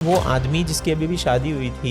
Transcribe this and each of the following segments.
वो आदमी जिसकी अभी भी शादी हुई थी,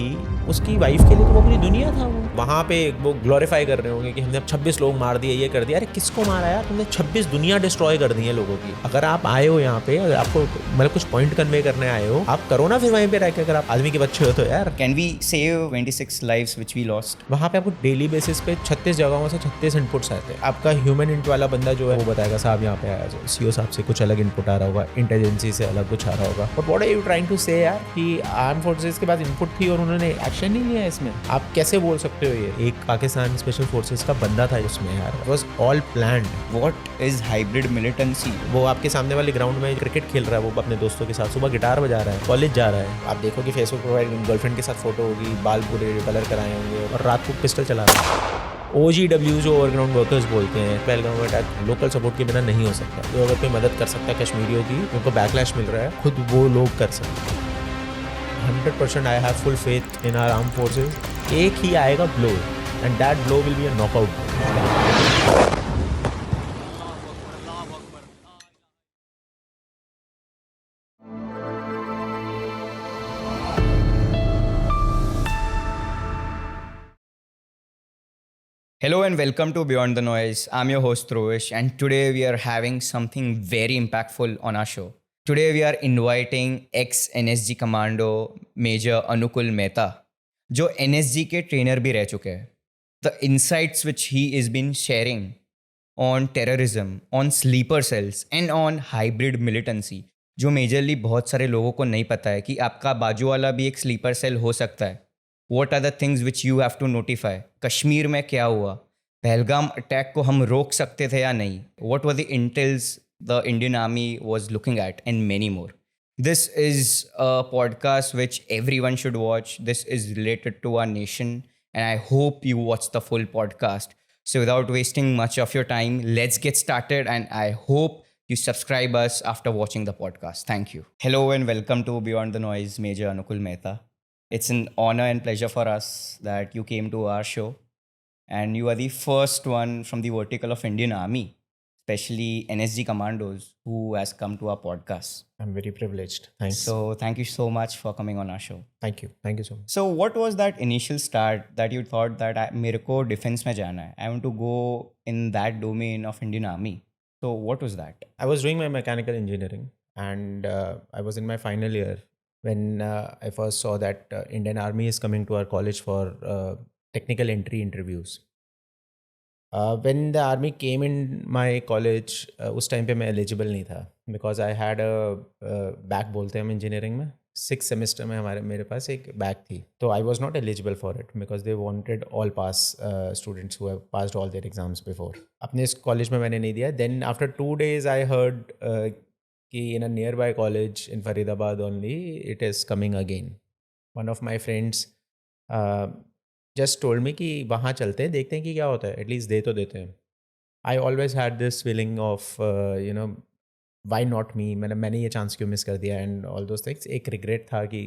उसकी वाइफ के लिए तो वो पूरी दुनिया था। वो वहाँ पे वो ग्लोरीफाई कर रहे होंगे कि हमने 26 लोग मार दिए, ये कर दिया। अरे किसको मारा यार तुमने? 26 दुनिया डिस्ट्रॉय कर दी है लोगों की। अगर आप आए हो यहाँ पे, अगर आपको मतलब कुछ पॉइंट कन्वे करने आए हो, आप करो ना फिर वहीं पे रह के, अगर आप आदमी के बच्चे हो तो यार। Can we save 26 lives which we lost? वहाँ पे आपको डेली बेसिस पे 36 जगहों से 36 इनपुट्स आते हैं। आपका ह्यूमन इंट वाला बंदा जो है वो बताएगा साहब यहाँ पे आया, सीओ साहब से कुछ अलग इनपुट आ रहा होगा, इंटेलिजेंसी से अलग कुछ आ रहा होगा। But what are you trying to say यार कि आर्म फोर्सेस के पास इनपुट थी और उन्होंने एक्शन नहीं लिया इसमें? आप कैसे बोल सकते हो? ये एक पाकिस्तान स्पेशल फोर्सेस का बंदा था इसमें यार। It was all planned. What is hybrid militancy? वो आपके सामने वाले ग्राउंड में क्रिकेट खेल रहा है, वो अपने दोस्तों के साथ, सुबह गिटार बजा रहा है, कॉलेज जा रहा है। आप देखो कि फेसबुक प्रोफाइल गर्लफ्रेंड के साथ फोटो होगी, बाल पूरे कलर कराए होंगे और रात को पिस्टल चला रहा है। OGW जो ओवरग्राउंड वर्कर्स बोलते हैं, पहलगाम अटैक लोकल सपोर्ट के बिना नहीं हो सकता। तो अगर कोई मदद कर सकता है कश्मीरियों की, उनको बैकलैश मिल रहा है, खुद वो लोग कर सकते हैं। 100% I have full faith in our arm forces. एक ही आएगा blow, and that blow will be a knockout. Hello and welcome to Beyond the Noise. I'm your host Dhruvish, and today we are having something very impactful on our show. Today we are inviting ex-NSG commando Major Anukul Mehta, जो NSG के trainer भी रह चुके हैं. The insights which he has been sharing on terrorism, on sleeper cells and on hybrid militancy, जो majorly बहुत सारे लोगों को नहीं पता है कि आपका बाजू वाला भी एक स्लीपर सेल हो सकता है. What are the things which you have to notify? Kashmir में क्या हुआ? पहलगाम अटैक को हम रोक सकते थे या नहीं? What were the intels the Indian Army was looking at, and many more. This is a podcast which everyone should watch. This is related to our nation, and I hope you watch the full podcast. So without wasting much of your time, let's get started, and I hope you subscribe us after watching the podcast. Thank you. Hello and welcome to Beyond the Noise, Major Anukul Mehta. It's an honor and pleasure for us that you came to our show, and you are the first one from the vertical of Indian Army, especially NSG commandos, who has come to our podcast. I'm very privileged. Thanks. So thank you so much for coming on our show. Thank you so much. So what was that initial start that you thought that मेरे को defense में जाना है? I want to go in that domain of Indian Army. So what was that? I was doing my mechanical engineering, and I was in my final year when I first saw that Indian Army is coming to our college for technical entry interviews. When the army came in my college, उस time पे मैं eligible नहीं था because I had a back बोलते हैं हम engineering में 6th semester में मेरे पास एक back थी, तो I was not eligible for it because they wanted all pass students who have passed all their exams before. अपने इस college में मैंने नहीं दिया. Then after 2 days I heard कि in a nearby college in Faridabad only it is coming again. One of my friends just told me कि वहाँ चलते हैं, देखते हैं कि क्या होता है, एटलीस्ट दे तो देते हैं. I always had this feeling of why not me, मैंने ये चांस क्यों मिस कर दिया एंड ऑल दोज थिंग्स. एक रिग्रेट था कि,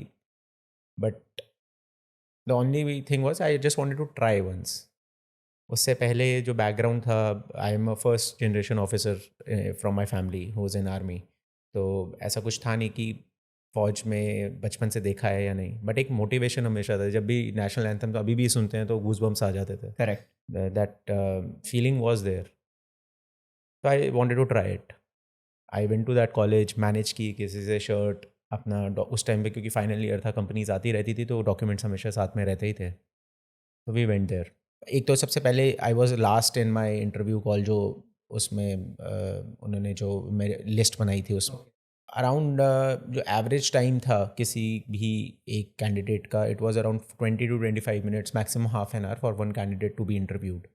but the only thing was I just wanted to try once. उससे पहले जो बैकग्राउंड था, I am a first generation officer from my family who is in army, तो ऐसा कुछ था नहीं कि फ़ौज में बचपन से देखा है या नहीं, बट एक मोटिवेशन हमेशा था. जब भी नेशनल एंथम तो अभी भी सुनते हैं तो गूज़बम्स आ जाते थे. Correct. That feeling was there, तो I wanted to try it. I went to that college, manage की किसी से शर्ट अपना, उस टाइम पे क्योंकि फाइनल ईयर था, कंपनीज आती रहती थी तो डॉक्यूमेंट्स हमेशा साथ में रहते ही थे, तो वी वेंट देयर. एक तो सबसे पहले I was last in my interview call, जो उसमें उन्होंने जो मेरे लिस्ट बनाई थी उसमें अराउंड जो एवरेज टाइम था किसी भी एक कैंडिडेट का, it was around 20 to 25 minutes, maximum half an hour for one candidate to be interviewed.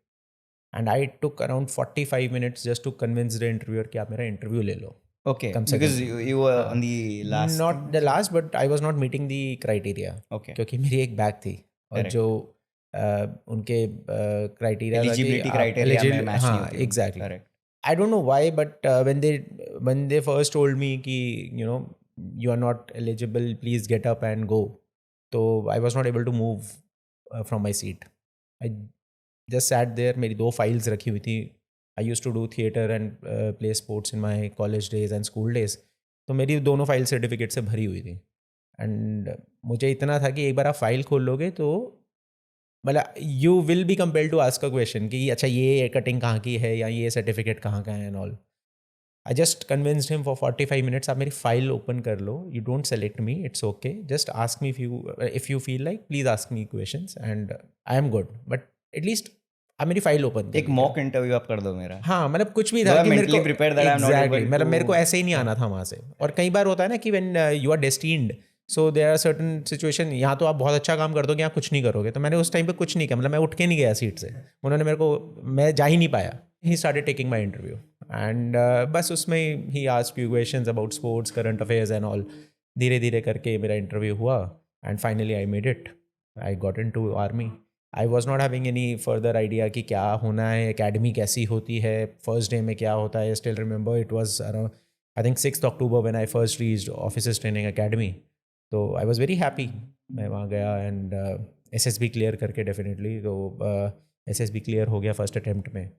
And I took around 45 minutes just to convince the interviewer कि आप मेरा इंटरव्यू ले लो. Okay. Come second. Because you were on the last. Not the last, but I was not meeting the criteria. Okay. क्योंकि मेरी एक bag थी और Correct. जो उनके क्राइटेरिया Eligibility criteria में match नहीं हाँ होती. Exactly. Correct. I don't know why, but when they first told me कि you are not eligible, please get up and go. So I was not able to move from my seat. I just sat there. मेरी 2 files रखी हुई थी. I used to do theatre and play sports in my college days and school days. तो मेरी दोनों file certificate से भरी हुई थी. एंड मुझे इतना था कि एक बार आप फाइल खोल लोगे तो मतलब you will be compelled to ask a question कि अच्छा ये कटिंग कहाँ की है या ये सर्टिफिकेट कहाँ का है and all. I just convinced him for 45 minutes. आप मेरी फाइल ओपन कर लो, you don't select me, it's okay, just ask me if you feel like, please ask me questions and I am good, but at least आप मेरी file open कर एक लीजिए. Mock interview आप कर दो मेरा. हाँ मतलब कुछ भी Though था I'm कि मेरे mentally को prepared that I'm not exactly able मतलब मेरे को to. ऐसे ही नहीं आना था वहाँ से. और कई बार होता है ना कि when you are destined, so there are certain situation, यहाँ तो आप बहुत अच्छा काम कर दोगे, यहाँ कुछ नहीं करोगे. तो मैंने उस टाइम पे कुछ नहीं किया, मतलब मैं उठ के नहीं गया सीट से. उन्होंने मेरे को, मैं जा ही नहीं पाया. He started taking my interview and बस उसमें ही asked few questions about sports, current affairs and all. धीरे धीरे करके मेरा इंटरव्यू हुआ and finally I made it. I got in to army. I was not having any further idea कि क्या होना है, एकेडमी कैसी होती है, फर्स्ट डे में क्या होता है. Still remember it was around I think 6th October when I first reached officers training academy. तो आई वॉज वेरी हैप्पी. मैं वहाँ गया एंड SSB क्लियर करके डेफिनेटली. तो SSB क्लियर हो गया फर्स्ट अटैम्प्ट में.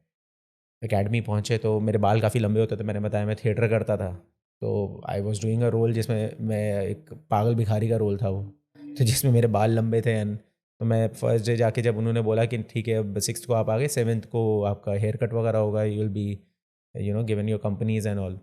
एकेडमी पहुँचे तो मेरे बाल काफ़ी लंबे होते थे. मैंने बताया मैं थिएटर करता था. तो I was doing a role जिसमें मैं एक पागल भिखारी का रोल था वो. तो जिसमें मेरे बाल लंबे थे एंड तो मैं फर्स्ट डे जाके जब उन्होंने बोला कि ठीक है अब 6th को आप आ गए, 7th को आपका हेयर कट वगैरह होगा, you will be given your companies and all.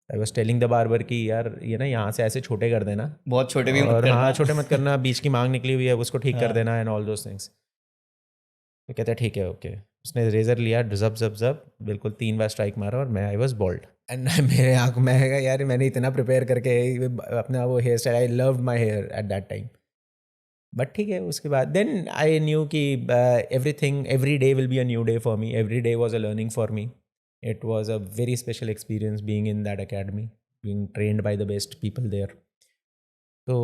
I was telling the barber कि यार ये ना यहाँ से ऐसे छोटे कर देना, बहुत छोटे भी मत और हाँ करना. छोटे मत करना, बीच की मांग निकली हुई है उसको ठीक कर हाँ. देना एंड ऑल दोज थिंग्स. तो कहता है ठीक है ओके. उसने रेजर लिया, जब जब जब बिल्कुल 3 बार स्ट्राइक मारा और मैं आई वॉज बोल्ड. एंड मेरे आँख में आएगा यार मैंने इतना प्रिपेयर करके अपना वो hair style, I loved my hair at that time. But ठीक है उसके बाद देन आई न्यू कि everything, every day will be a new day for me. Every day was a learning for me. It was a very special experience being in that academy, being trained by the best people there. तो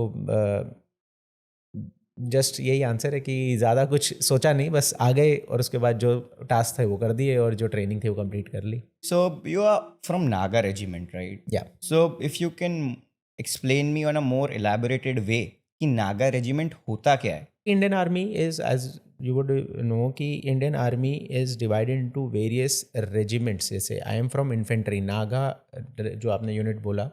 just यही answer है कि ज़्यादा कुछ सोचा नहीं, बस आ गए और उसके बाद जो टास्क थे वो कर दिए और जो ट्रेनिंग थी वो कंप्लीट कर ली. So you are from Naga regiment, right? या So if you can explain me on a more elaborated way कि नागा रेजिमेंट होता क्या है? Indian army is, as you would know, कि Indian army is divided into various regiments. जैसे I am from infantry. Naga जो आपने unit बोला,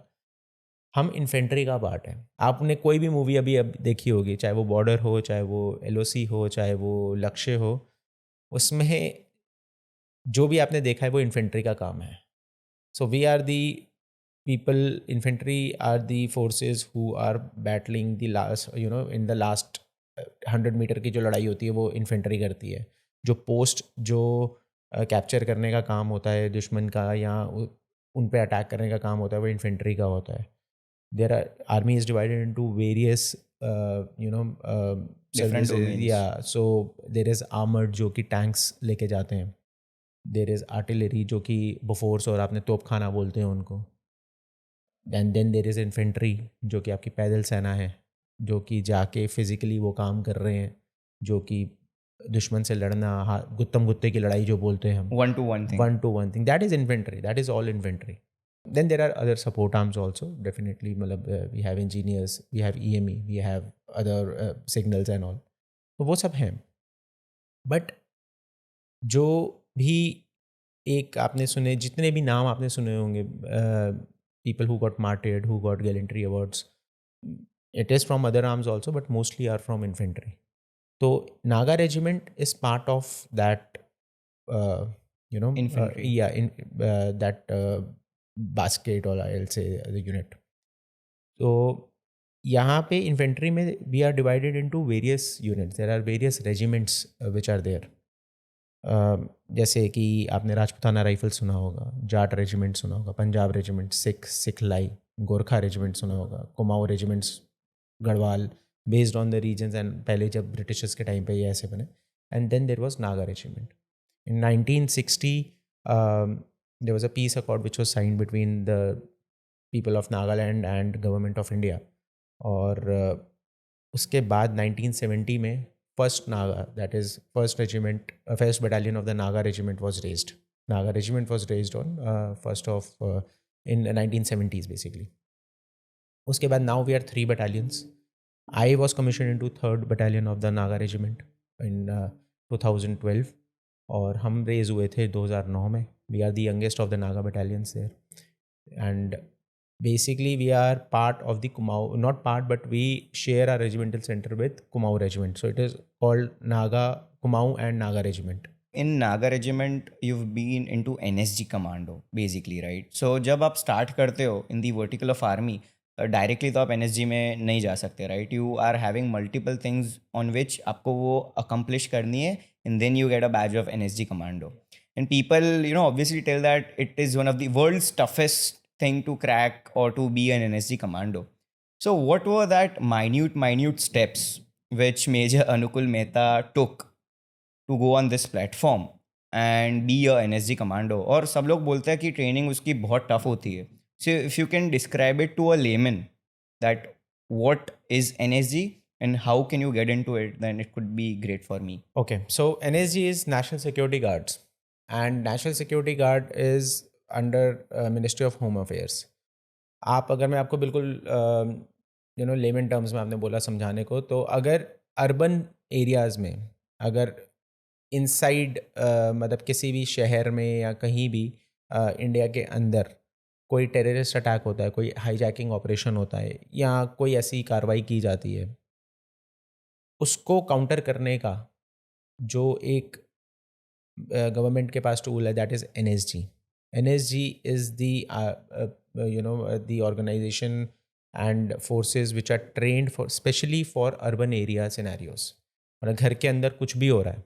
हम इन्फेंट्री का पार्ट है. आपने कोई भी मूवी अभी अब देखी होगी, चाहे वो बॉर्डर हो, चाहे वो LOC हो, चाहे वो लक्ष्य हो, उसमें जो भी आपने देखा है वो इन्फेंट्री का काम है. So we are the people, infantry are the forces who are battling the last, in the last 100 metre की जो लड़ाई होती है वो इन्फेंट्री करती है. जो पोस्ट जो कैप्चर करने का काम होता है दुश्मन का या उन पे अटैक करने का काम होता है वो इन्फेंट्री का होता है. There are, army is divided into various Different domains. या. सो देर इज़ आर्मर्ड जो कि टैंक्स लेके जाते हैं. देर इज़ आर्टिलरी जो कि बोफोर्स और आपने तोपखाना बोलते हैं उनको. And then there is infantry जो कि आपकी पैदल सेना है, जो कि जाके फिज़िकली वो काम कर रहे हैं, जो कि दुश्मन से लड़ना, गुत्तम गुत्ते की लड़ाई जो बोलते हैं हम, 1-to-1 thing. 1-to-1 thing, that is infantry, that is all infantry. Then there are other support arms also definitely. मतलब we have engineers, we have EME, we have other signals and all. तो वो सब हैं. But जो भी एक आपने सुने, जितने भी नाम आपने सुने होंगे, people who got martyred, who got gallantry awards, it is from other arms also, but mostly are from infantry. So Naga regiment is part of that, Infantry. that basket, or I'll say the unit. So यहाँ पे infantry में we are divided into various units. There are various regiments which are there. जैसे कि आपने Rajputana rifle सुना होगा, Jat regiment सुना होगा, पंजाब रेजिमेंट, सिखलाई, गोरखा रेजिमेंट सुना होगा, Kumaon regiments, Garhwal, based on the regions. And पहले जब ब्रिटिशर्स के टाइम पे ये ऐसे बने. And then there was Naga regiment. In 1960 there was a peace accord which was signed between the people of Nagaland and government of India. और उसके बाद 1970 में first Naga, that is first regiment, first battalion of the Naga regiment was raised. Naga regiment was raised on in 1970s basically. उसके बाद now we are 3 battalions. I was commissioned into 3rd battalion of the Naga regiment in 2012 और हम raise हुए थे 2009 में. We are the youngest of the Naga battalions there. And Basically, we are part of the Kumaon, not part, but we share our regimental center with Kumaon Regiment. So it is called Naga Kumaon and Naga Regiment. In Naga Regiment, you've been into NSG Commando, basically, right? So जब आप start करते हो in the vertical of army, directly तो आप NSG में नहीं जा सकते, right? You are having multiple things on which आपको वो accomplish करनी है, and then you get a badge of NSG Commando. And people, obviously tell that it is one of the world's toughest thing to crack or to be an NSG Commando. So what were that minute steps which Major Anukul Mehta took to go on this platform and be a NSG Commando? और सब लोग बोलते हैं कि training उसकी बहुत tough होती है. So if you can describe it to a layman that what is NSG and how can you get into it, then it could be great for me. Okay, so NSG is National Security Guards, and National Security Guard is under Ministry of Home Affairs. आप अगर मैं आपको बिल्कुल lemon terms में आपने बोला समझाने को, तो अगर अर्बन एरियाज़ में अगर इनसाइड मतलब किसी भी शहर में या कहीं भी इंडिया के अंदर कोई टेररिस्ट अटैक होता है, कोई हाईजैकिंग ऑपरेशन होता है या कोई ऐसी कार्रवाई की जाती है, उसको काउंटर करने का जो एक गवर्नमेंट के पास टूल है, that is NSG. NSG is the organization and forces which are trained for specially for urban area scenarios. मतलब घर के अंदर कुछ भी हो रहा है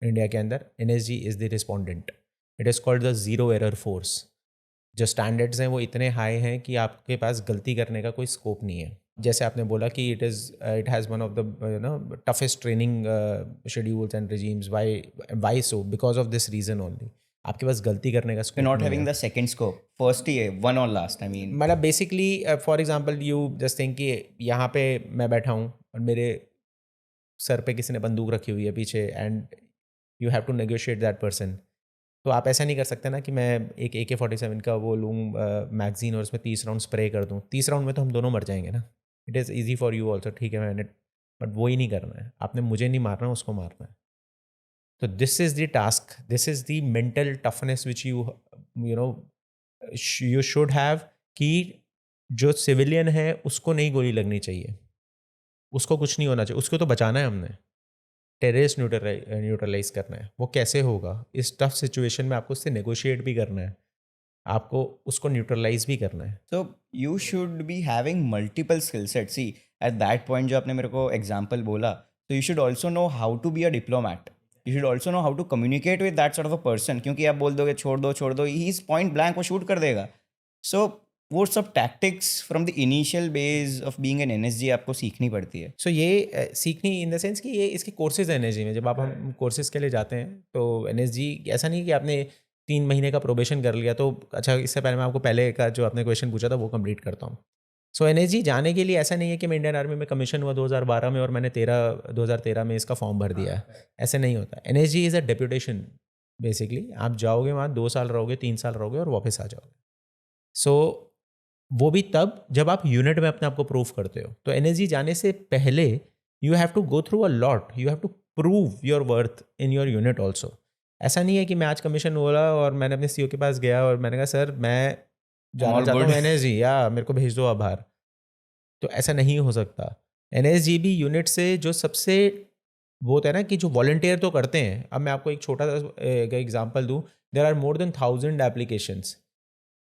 इंडिया के अंदर, NSG is the respondent. It is called the zero error force. जो स्टैंडर्ड्स हैं वो इतने हाई हैं कि आपके पास गलती करने का कोई स्कोप नहीं है. जैसे आपने बोला कि it has one of the toughest training schedules and regimes. Why so? Because of this reason only. आपके पास गलती करने का You're not having the second scope. First ही है, one or last. I mean, मतलब basically for example you just think कि यहाँ पे मैं बैठा हूँ और मेरे सर पे किसी ने बंदूक रखी हुई है पीछे, and you have to negotiate that person. तो आप ऐसा नहीं कर सकते ना कि मैं एक AK-47 का वो लूँ मैगजीन और उसमें 30 राउंड स्प्रे कर दूँ. 30 राउंड में तो हम दोनों मर जाएंगे ना. It is easy for you also, ठीक है, मैंने, बट वो ही नहीं करना है. आपने मुझे नहीं मारना, उसको मारना है. तो this is the task, this is the mental toughness which you should have, कि जो सिविलियन है उसको नहीं गोली लगनी चाहिए, उसको कुछ नहीं होना चाहिए, उसको तो बचाना है हमने. टेररिस्ट न्यूट्रलाइज करना है. वो कैसे होगा? इस टफ सिचुएशन में आपको उससे नेगोशिएट भी करना है, आपको उसको न्यूट्रलाइज भी करना है. so you should be having multiple skill sets. See, at that point जो आपने मेरे को example बोला, so you should also know how to be a diplomat. You should also know how to communicate with that sort of a person. क्योंकि आप बोल दोगे छोड़ दो, he is point blank, वो shoot कर देगा. So वो सब tactics from the initial base of being an NSG आपको सीखनी पड़ती है. सो ये सीखनी इन द सेंस कि ये इसके कोर्सेज हैं NSG में. जब आप हम कोर्सेज के लिए जाते हैं तो NSG ऐसा नहीं कि आपने 3 महीने का प्रोबेशन कर लिया तो अच्छा. इससे पहले मैं आपको पहले का जो आपने क्वेश्चन पूछा था वो कंप्लीट करता हूँ. सो NSG जाने के लिए ऐसा नहीं है कि मैं इंडियन आर्मी में कमीशन हुआ 2012 में और मैंने 2013 में इसका फॉर्म भर दिया है. ऐसे नहीं होता. NSG is a deputation. Basically आप जाओगे वहाँ 2 साल रहोगे, 3 साल रहोगे और वापस आ जाओगे. सो वो भी तब जब आप यूनिट में अपने आप को प्रूव करते हो. तो NSG जाने से पहले you have to go through a lot. You have to prove your worth in your unit also. ऐसा नहीं है कि मैं आज कमीशन बोला और मैंने अपने CEO के पास गया और मैंने कहा सर मैं जाना All चाहता हूँ good. NSG, या मेरे को भेज दो आप बाहर. तो ऐसा नहीं हो सकता. NSG भी यूनिट से जो सबसे वो होता है ना कि जो वॉलंटियर तो करते हैं. अब मैं आपको एक छोटा सा एग्जांपल दूं. There are more than 1000 applications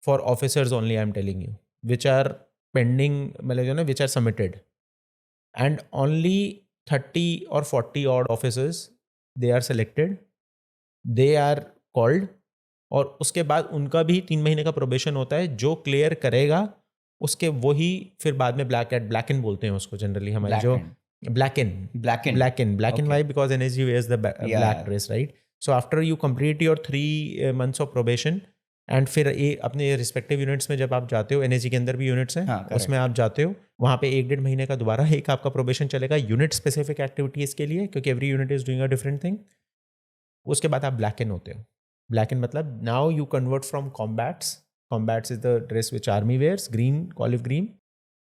for officers only, I am telling you, which are pending, मतलब जो ना which are submitted, and only 30 और 40 odd officers they are selected, they are called, और उसके बाद उनका भी 3 महीने का प्रोबेशन होता है. जो क्लियर करेगा उसके वही फिर बाद में ब्लैक इन बोलते हैं उसको जनरली हमारे जो black in Okay. Why because NSG wears the black dress, right? So after you complete your 3 months of probation and फिर ये अपने रिस्पेक्टिव यूनिट्स में जब आप जाते हो, NSG के अंदर भी यूनिट्स हैं, हाँ, उसमें आप जाते हो, वहाँ पे 1-1.5 महीने का दोबारा एक आपका प्रोबेशन चलेगा यूनिट स्पेसिफिक एक्टिविटीज़ के लिए, क्योंकि every unit is doing a different thing. उसके बाद आप ब्लैक इन होते हो. ब्लैक इन मतलब now you convert from combats is the dress which army wears, green, olive green,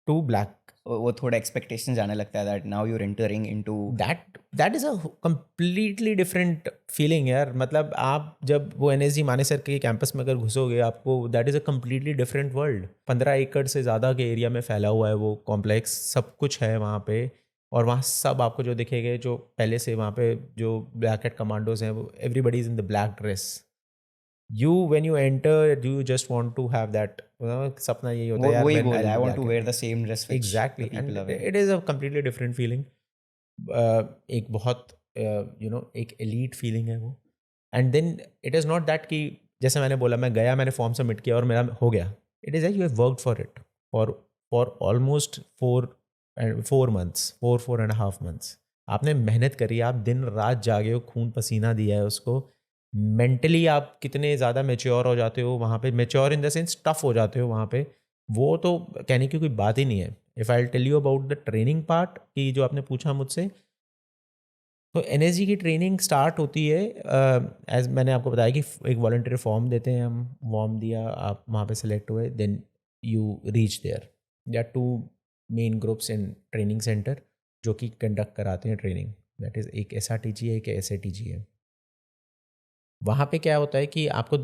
to black. वो थोड़ा एक्सपेक्टेशन जाने लगता है that now you are entering into that is a completely different feeling यार। मतलब आप जब वो एनएसजी मानेसर के कैंपस में अगर घुसोगे, आपको that is a completely different world. 15 एकड़ से ज़्यादा के एरिया में फैला हुआ है वो कॉम्प्लेक्स, सब कुछ है वहाँ पे। और वहाँ सब आपको जो दिखेंगे, जो पहले से वहाँ पे जो ब्लैक हैट कमांडोज हैं, वो everybody is in the black dress. You when you enter you just want to have that, सपना यही होता वो है यार, वही मैं बोल रहा है, I want to black wear hat. The same dress which exactly, the people and are wearing. It is a completely different feeling. एक बहुत एक एलीट फीलिंग है वो। And then it is not that कि जैसे मैंने बोला, मैं गया, मैंने फॉर्म सबमिट किया और मेरा हो गया। It is that you have worked for it for for almost 4 months, 4.5 months। आपने मेहनत करी, आप दिन रात जागे हो, खून पसीना दिया है उसको। मेंटली आप कितने ज़्यादा मेच्योर हो जाते हो वहाँ पे, mature in the sense tough हो जाते हो वहाँ पे, वो तो कहने की कोई बात ही नहीं है। If I tell you about the training part की जो आपने पूछा मुझसे, तो एनएसजी की ट्रेनिंग स्टार्ट होती है एज मैंने आपको बताया कि एक वॉलंटियर फॉर्म देते हैं हम। फॉर्म दिया, आप वहाँ पे सेलेक्ट हुए, then you reach there. There are 2 main groups in training centre जो कि कंडक्ट कराते हैं ट्रेनिंग। दैट इज़ एक SRTG है, एक SATG है। वहाँ पे क्या होता है कि आपको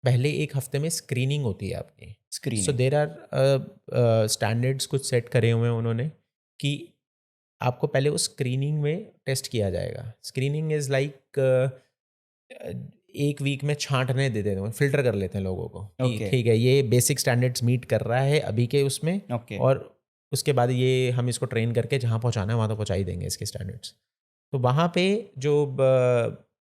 पहले एक हफ्ते में स्क्रीनिंग होती है आपकी। सो स्क्रीनिंग। देर आर स्टैंडर्ड्स कुछ सेट करे हुए हैं उन्होंने कि आपको पहले उस स्क्रीनिंग में टेस्ट किया जाएगा। स्क्रीनिंग इज़ लाइक एक वीक में छाँटने दे देते हैं, फ़िल्टर कर लेते हैं लोगों को कि ओके ठीक है, ये बेसिक स्टैंडर्ड्स मीट कर रहा है अभी के उसमें, ओके और उसके बाद ये हम इसको ट्रेन करके जहाँ पहुँचाना है वहाँ तो पहुँचा ही देंगे इसके स्टैंडर्ड्स। तो वहाँ पे जो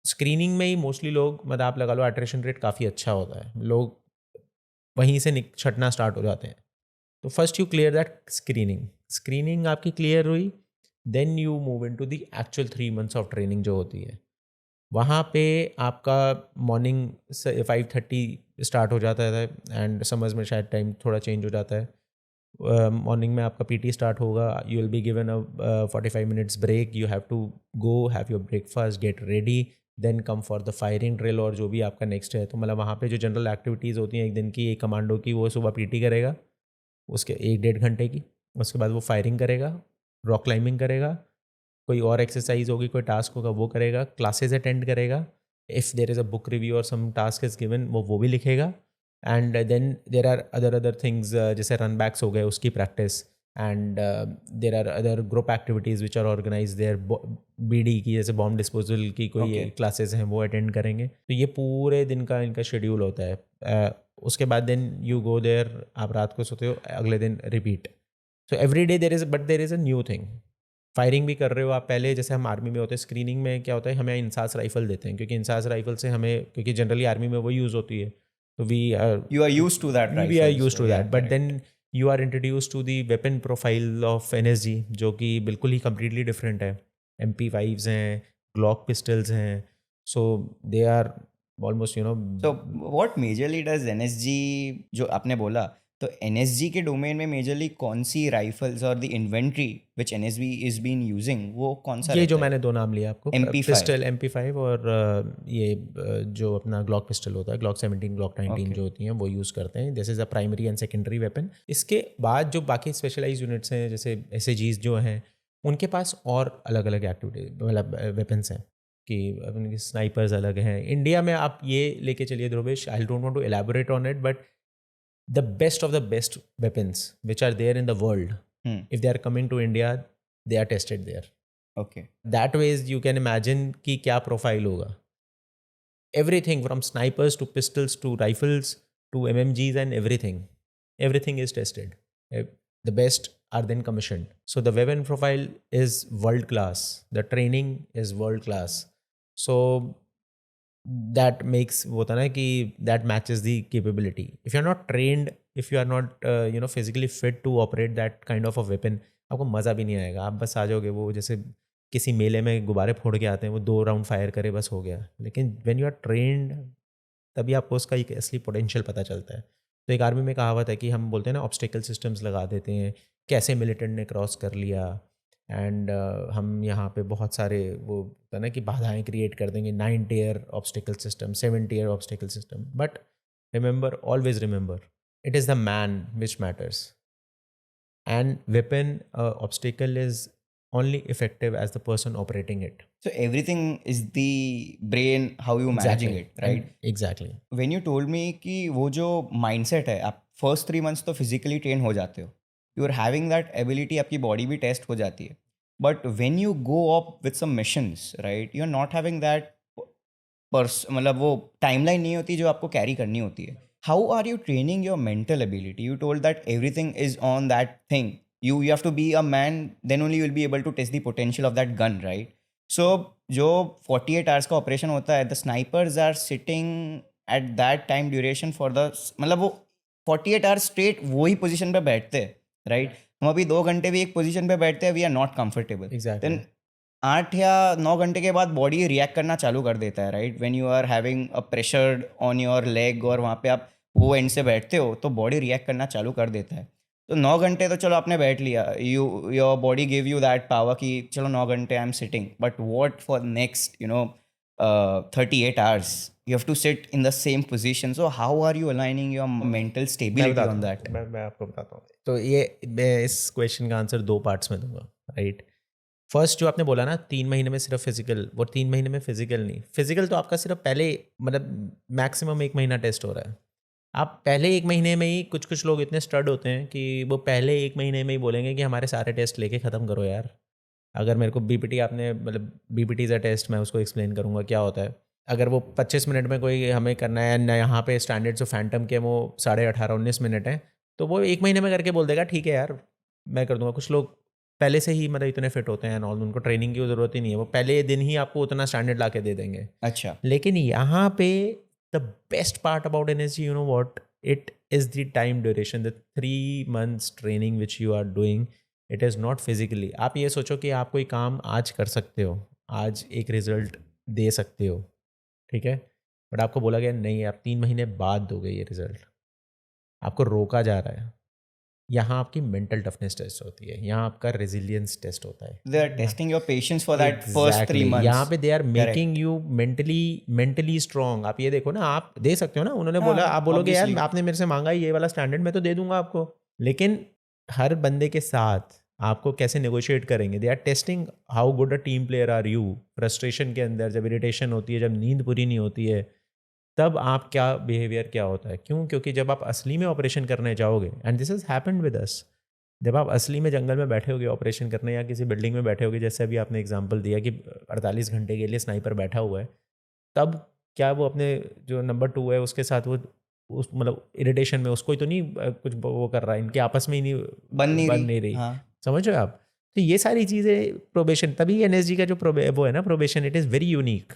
स्क्रीनिंग में ही मोस्टली लोग, मतलब आप लगा लो अट्रिशन रेट काफ़ी अच्छा होता है, लोग वहीं से छटना स्टार्ट हो जाते हैं। तो first you clear that screening. Screening आपकी क्लियर हुई, then you move in to the actual 3 months of training जो होती है। वहाँ पे आपका मॉर्निंग से 5:30 स्टार्ट हो जाता है, एंड समर्स में शायद टाइम थोड़ा चेंज हो जाता है। मॉर्निंग में आपका पीटी स्टार्ट होगा, you will be given a 45 minutes break, you have to go have your breakfast, get ready, then come for the firing drill और जो भी आपका नेक्स्ट है। तो मतलब वहाँ पे जो जनरल एक्टिविटीज़ होती हैं एक दिन की, एक कमांडो की, वो सुबह पीटी करेगा उसके 1-1.5 घंटे की। उसके बाद वो फायरिंग करेगा, रॉक क्लाइंबिंग करेगा, कोई और एक्सरसाइज होगी, कोई टास्क होगा वो करेगा, क्लासेस अटेंड करेगा। If there is a book review और सम टास्क इज़ गिवन, वो भी लिखेगा। And then there are other things, जैसे रन बैक्स हो गए उसकी practice. And there are other group activities which are organise there. BD की जैसे बॉम्ब डिस्पोजल की कोई ओके। क्लासेस हैं वो अटेंड करेंगे। तो ये पूरे दिन का इनका शेड्यूल होता है। उसके बाद देन यू गो देयर, आप रात को सोते हो, अगले दिन repeat. So every day there is a new thing. Firing भी कर रहे हो आप, पहले जैसे हम आर्मी में होते हैं, स्क्रीनिंग में क्या होता है, हमें इंसास राइफल देते हैं, क्योंकि इंसास राइफल से हमें, क्योंकि जनरली आर्मी में वो यूज़ होती है, तो you are used to that we are rifle, use so to या that. But correct. Then you are introduce to the weapon profile of NSG, जो कि बिल्कुल ही कम्प्लीटली डिफरेंट है। MP5s हैं, ग्लॉक पिस्टल्स हैं, so they are almost so what majorly does NSG, जो आपने बोला, तो एनएसजी के डोमेन में मेजरली कौन सी राइफल्स और the inventory which NSG is been using वो कौन सा ये जो रहता है? मैंने 2 नाम लिए आपको, MP5। पिस्टल MP5 और ये जो अपना ग्लॉक पिस्टल होता है, ग्लॉक 17, ग्लॉक 19 ओके जो होती हैं वो यूज़ करते हैं। This is a primary and secondary weapon. इसके बाद जो बाकी स्पेशलाइज यूनिट्स हैं, जैसे SAGs जो हैं, उनके पास और अलग अलग एक्टिविटी, मतलब वेपन्स हैं कि उनके स्नाइपर्स अलग हैं। इंडिया में आप ये लेके चलिए Dhruvesh, I don't want to elaborate on it, but the best of the best weapons which are there in the world, if they are coming to India, they are tested there. Okay that ways you can imagine कि क्या profile होगा। Everything from snipers to pistols to rifles to MMGs and everything is tested. The best are then commissioned. So the weapon profile is world class. The training is world class. So that makes वो होता है ना कि that matches the capability. If you're not trained, if you are not physically fit to operate that kind of a weapon, आपको मज़ा भी नहीं आएगा। आप बस आ जाओगे, वो जैसे किसी मेले में गुब्बारे फोड़ के आते हैं, वो 2 राउंड फायर करे बस हो गया। लेकिन व्हेन यू आर ट्रेंड, तभी आपको उसका एक असली पोटेंशियल पता चलता है। तो एक आर्मी में कहावत है कि हम बोलते हैं ना, ऑब्स्टिकल सिस्टम्स लगा देते हैं, कैसे मिलिटेंट ने क्रॉस कर लिया। एंड हम यहाँ पे बहुत सारे वो होता है ना कि बाधाएं क्रिएट कर देंगे, 9 tier obstacle system, 7 tier obstacle system. But remember, always remember, it is the man which matters. and weapon obstacle is only effective as the person operating it. So everything is the brain, how you managing it, right? And exactly. When you told me कि वो जो mindset है, आप first 3 months तो physically train हो जाते हो, you are having that ability, आपकी body भी test हो जाती है, but when you go up with some missions, right, you are not having that मतलब वो timeline नहीं होती जो आपको carry करनी होती है. How are you training your mental ability? You told that everything is on that thing. You have to be a man, then only you will be able to test the potential of that gun, right? So जो 48 hours का operation होता है, the snipers are sitting at that time duration for the मतलब वो 48 hours straight वही position पे बैठते हैं, right? हम अभी 2 घंटे भी एक पोजीशन पे बैठते हैं, we are not comfortable. Exactly. Then 8 या 9 घंटे के बाद बॉडी रिएक्ट करना चालू कर देता है, right? When you are having a pressure on your leg और वहाँ पे आप वो एंड से बैठते हो तो बॉडी रिएक्ट करना चालू कर देता है. तो 9 घंटे तो चलो आपने बैठ लिया, your body give you that power कि चलो 9 घंटे I am sitting, but what for next 38 hours you have to sit in the same position. So how are you aligning your mental stability on that? मैं आपको बताता हूँ. तो ये मैं इस क्वेश्चन का आंसर 2 पार्ट्स में दूंगा, राइट? फर्स्ट जो आपने बोला ना 3 महीने में सिर्फ फिजिकल, वो 3 महीने में फिजिकल नहीं, फिजिकल तो आपका सिर्फ पहले मतलब मैक्सिमम 1 महीना टेस्ट हो रहा है. आप पहले 1 महीने में ही कुछ लोग इतने स्टड होते हैं कि वो पहले 1 महीने में ही बोलेंगे कि हमारे सारे टेस्ट लेके ख़त्म करो यार. अगर मेरे को बीपीटी आपने मतलब बीपीटी इज़ अ टेस्ट, मैं उसको एक्सप्लेन करूँगा क्या होता है. अगर वो 25 मिनट में कोई हमें करना है ना, यहाँ पे स्टैंडर्ड जो फैंटम के वो 18.5-19 मिनट हैं, तो वो 1 महीने में करके बोल देगा ठीक है यार मैं कर दूंगा. कुछ लोग पहले से ही मतलब इतने फिट होते हैं और उनको ट्रेनिंग की ज़रूरत ही नहीं है, वो पहले दिन ही आपको उतना स्टैंडर्ड ला के दे देंगे. अच्छा. लेकिन यहाँ पे the best part about NSG, you know what, it is the time duration. The 3 months training which you are doing, it is not physically. आप ये सोचो कि आप कोई काम आज कर सकते हो, आज एक रिजल्ट दे सकते हो, ठीक है, बट आपको बोला गया नहीं आप 3 महीने बाद दोगे ये रिजल्ट, आपको रोका जा रहा है. यहाँ आपकी मेंटल टफनेस टेस्ट होती है, यहाँ आपका रेजिलियंस टेस्ट होता है. They are testing your patience for that first 3 months. यहाँ पे they are making you mentally strong. आप ये देखो ना, आप दे सकते हो ना, उन्होंने बोला, आप बोलोगे यार आपने मेरे से मांगा ये वाला स्टैंडर्ड, मैं तो दे दूंगा आपको. लेकिन हर बंदे के साथ आपको कैसे नेगोशिएट करेंगे. They are testing how good a team player are you. Frustration के अंदर जब इरिटेशन होती है, जब नींद पूरी नहीं होती है, तब आप क्या बिहेवियर क्या होता है. क्यों? क्योंकि जब आप असली में ऑपरेशन करने जाओगे, and this has happened with us, जब आप असली में जंगल में बैठे होगे ऑपरेशन करने या किसी बिल्डिंग में बैठे होगे, जैसे अभी आपने एग्जांपल दिया कि 48 घंटे के लिए स्नाइपर बैठा हुआ है, तब क्या वो अपने जो नंबर 2 है उसके साथ वो उस मतलब इरिटेशन में उसको ही तो नहीं कुछ वो कर रहा है, इनके आपस में ही नहीं बन नहीं रही. हाँ. समझ रहे हो आप? तो ये सारी चीज़ें प्रोबेशन, तभी एनएसजी का जो वो है ना probation, it is very unique.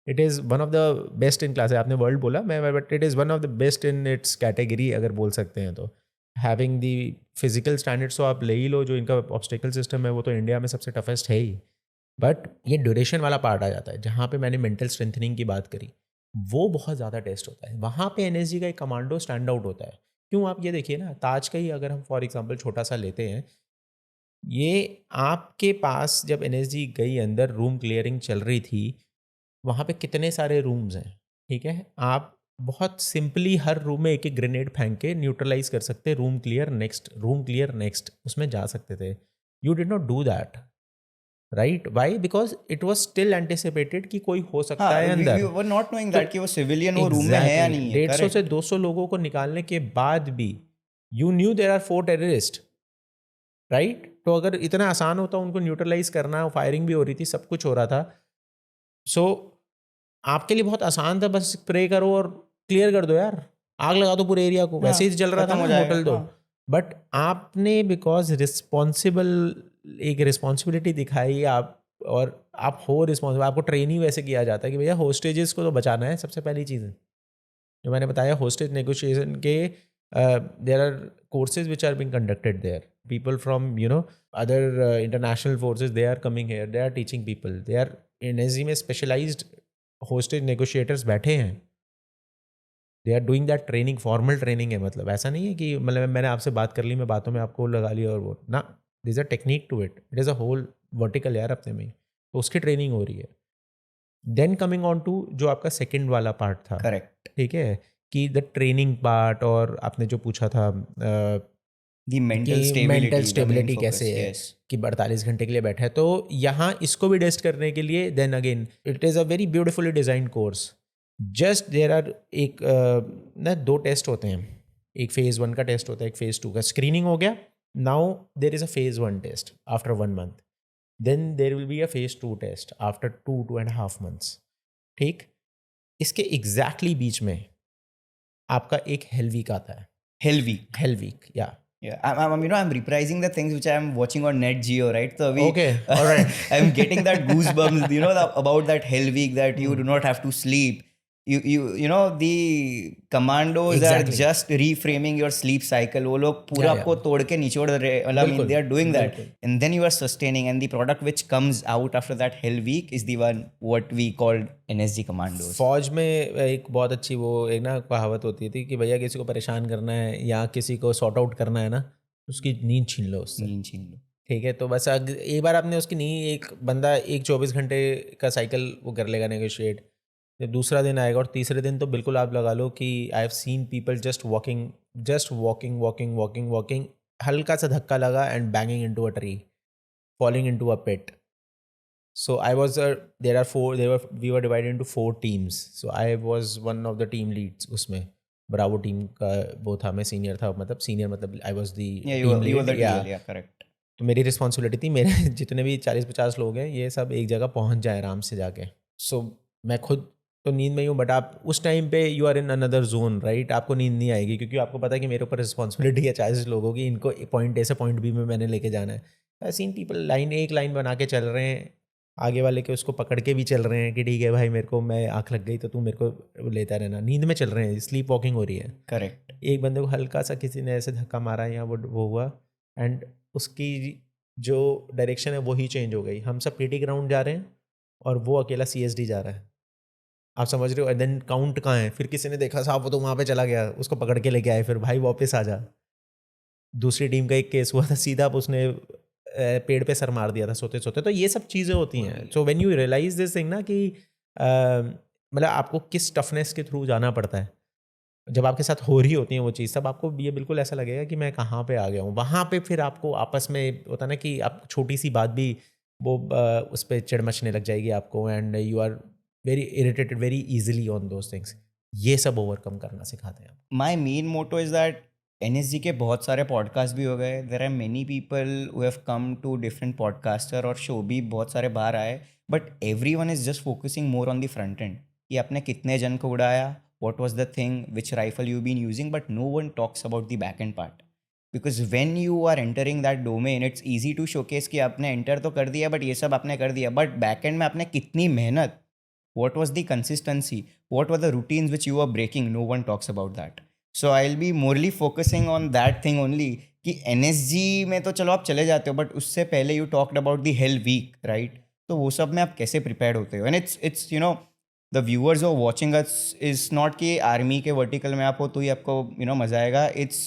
It is one of the best in class. आपने वर्ल्ड बोला, मैं but it is one of the best in its category अगर बोल सकते हैं तो. हैविंग दी फिजिकल स्टैंडर्ड्स तो आप ले ही लो, जो इनका ऑब्स्टिकल सिस्टम है वो तो इंडिया में सबसे टफेस्ट है ही, बट ये ड्यूरेशन वाला पार्ट आ जाता है जहाँ पे मैंने मेंटल स्ट्रेंथनिंग की बात करी, वो बहुत ज़्यादा टेस्ट होता है. वहाँ पे एनएसजी का एक कमांडो स्टैंड आउट होता है. क्यों? आप ये देखिए ना, ताज का ही अगर हम फॉर एग्जांपल छोटा सा लेते हैं, ये आपके पास जब एनएसजी गई अंदर रूम क्लियरिंग चल रही थी, वहाँ पे कितने सारे रूम्स हैं, ठीक है, आप बहुत सिंपली हर रूम में एक एक ग्रेनेड फेंक के न्यूट्रलाइज कर सकते, room clear next, room clear next, उसमें जा सकते थे. You did not do that, right? Why? Because it was still anticipated कि कोई हो सकता है अंदर. We were not knowing that कि वो सिविलियन वो रूम में है या नहीं है. 150 से 200 लोगों को निकालने के बाद भी you knew there are 4 terrorist, right? तो अगर इतना आसान होता उनको न्यूट्रलाइज करना, फायरिंग भी हो रही थी, सब कुछ हो रहा था, सो आपके लिए बहुत आसान था, बस स्प्रे करो और क्लियर कर दो यार, आग लगा दो पूरे एरिया को. वैसे ही चल रहा था ना, होटल दो. बट आपने बिकॉज एक रिस्पॉन्सिबिलिटी दिखाई आप, और आप हो रिस्पॉन्सिबल, आपको ट्रेन ही वैसे किया जाता है कि भैया होस्टेजेस को तो बचाना है. सबसे पहली चीज़ जो मैंने बताया, होस्टेज नेगोशिएशन के there are courses which are being conducted there. People from other international forces, they are coming here, they are teaching people, they are NSG में specialized hostage negotiators बैठे हैं, they are doing that training, formal training है. मतलब ऐसा नहीं है कि मतलब मैंने आपसे बात कर ली, मैं बातों में आपको लगा लिया और वो ना, there is a technique to it, it is a whole vertical यार अपने में, तो उसकी ट्रेनिंग हो रही है. देन कमिंग ऑन टू जो आपका सेकेंड वाला पार्ट था, करेक्ट, ठीक है, कि द ट्रेनिंग पार्ट, और आपने जो पूछा था The mental कि stability, mental the main stability focus. कैसे है Yes. कि 48 घंटे के लिए बैठा है। तो यहाँ इसको भी टेस्ट करने के लिए then again it is a very beautifully design course. Just there are एक ना 2 टेस्ट होते हैं, एक फेज़ 1 का टेस्ट होता है, एक फेज़ 2 का। स्क्रीनिंग हो गया, now there is a phase 1 test after 1 month, then there will be a phase 2 test after 2.5 months. ठीक, इसके एग्जैक्टली बीच में आपका एक हेल वीक आता है। Hell week. हेल वीक, या Yeah, I'm reprising the things which I'm watching on Net Geo, right? So Okay, all right. I'm getting that goosebumps, about that hell week that you do not have to sleep. The commandos are Exactly. just reframing your sleep cycle. वो लोग पूरा Yeah, आपको yeah. तोड़ के निचोड़ रहे, मतलब I mean, बिल्कुल, they are doing that, बिल्कुल। and then you are sustaining, and the product which comes out after that hell week is the one what we called NSG commandos. फौज में एक बहुत अच्छी वो एक ना कहावत होती थी कि भैया किसी को परेशान करना है या किसी को सॉर्ट आउट करना है ना, उसकी नींद छीन लो उससे। नींद छीन लो। ठीक है, तो बस एक बार आपने उसकी नींद, एक बंदा एक 24 घंटे का साइकिल वो कर लेगा नेगोशिएट, जब दूसरा दिन आएगा और तीसरे दिन तो बिल्कुल आप लगा लो कि I have seen people just walking walking, हल्का सा धक्का लगा and banging into a tree, falling into a pit. So I was we were divided into 4 teams. So I was one of the team leads उसमें। Bravo team का वो था, मैं senior था, मतलब सीनियर मतलब I was the Yeah, team you were the lead, या TL, yeah, correct. तो मेरी रिस्पॉन्सिबिलिटी थी, मेरे जितने भी 40-50 लोग हैं ये सब एक जगह पहुंच जाए आराम से जाके। सो मैं खुद तो नींद में ही हूँ, बट आप उस टाइम पे you are in another zone, right? आपको नींद नहीं आएगी क्योंकि आपको पता है कि मेरे ऊपर रिस्पॉन्सिबिलिटी है 40 लोगों की, इनको पॉइंट ए से पॉइंट बी में मैंने लेके जाना है। आई सीन पीपल एक लाइन बना के चल रहे हैं, आगे वाले के उसको पकड़ के भी चल रहे हैं कि ठीक है भाई, मेरे को मैं आँख लग गई तो तू मेरे को लेता रहना। नींद में चल रहे हैं, स्लीप वॉकिंग हो रही है। Correct. एक बंदे को हल्का सा किसी ने ऐसे धक्का मारा या वो हुआ एंड उसकी जो डायरेक्शन है वो ही चेंज हो गई। हम सब पीटी ग्राउंड जा रहे हैं और वो अकेला CSD जा रहा है, आप समझ रहे हो? एंड देन काउंट कहाँ है? फिर किसी ने देखा साहब वो तो वहाँ पे चला गया, उसको पकड़ के लेके आए, फिर भाई वापस आ जा। दूसरी टीम का एक केस हुआ था, सीधा आप उसने पेड़ पे सर मार दिया था सोते सोते। तो ये सब चीज़ें होती हैं। So when you realise this thing ना कि मतलब आपको किस टफनेस के थ्रू जाना पड़ता है, जब आपके साथ हो रही होती है वो चीज़, तब आपको ये बिल्कुल ऐसा लगेगा कि मैं कहाँ पे आ गया हूँ। वहाँ पे फिर आपको आपस में होता ना कि आप छोटी सी बात भी वो उस पर चिड़ मचने लग जाएगी आपको, and you are very irritated very easily on those things. ये सब ओवरकम करना सिखाते हैं आप। My main motto is that NSG के बहुत सारे पॉडकास्ट भी हो गए. There are many people who have come to different podcaster और शो भी बहुत सारे बाहर आए, but everyone is just focusing more on the front end. कि आपने कितने जन को उड़ाया, what was the thing, which rifle you've been using, but no one talks about the back end part. Because when you are entering that domain, it's easy to showcase कि आपने enter तो कर दिया, but ये सब आपने कर दिया, but back end में आपने कितनी मेहनत, what was the consistency, what were the routines which you were breaking, no one talks about that. So I'll be morely focusing on that thing only कि NSG में तो चलो आप चले जाते हो, but उससे पहले you talked about the hell week, right? तो वो सब में आप कैसे prepared होते हो? And it's the viewers who are watching us is not कि आर्मी के वर्टिकल में आप हो तो ही आपको मज़ा आएगा. It's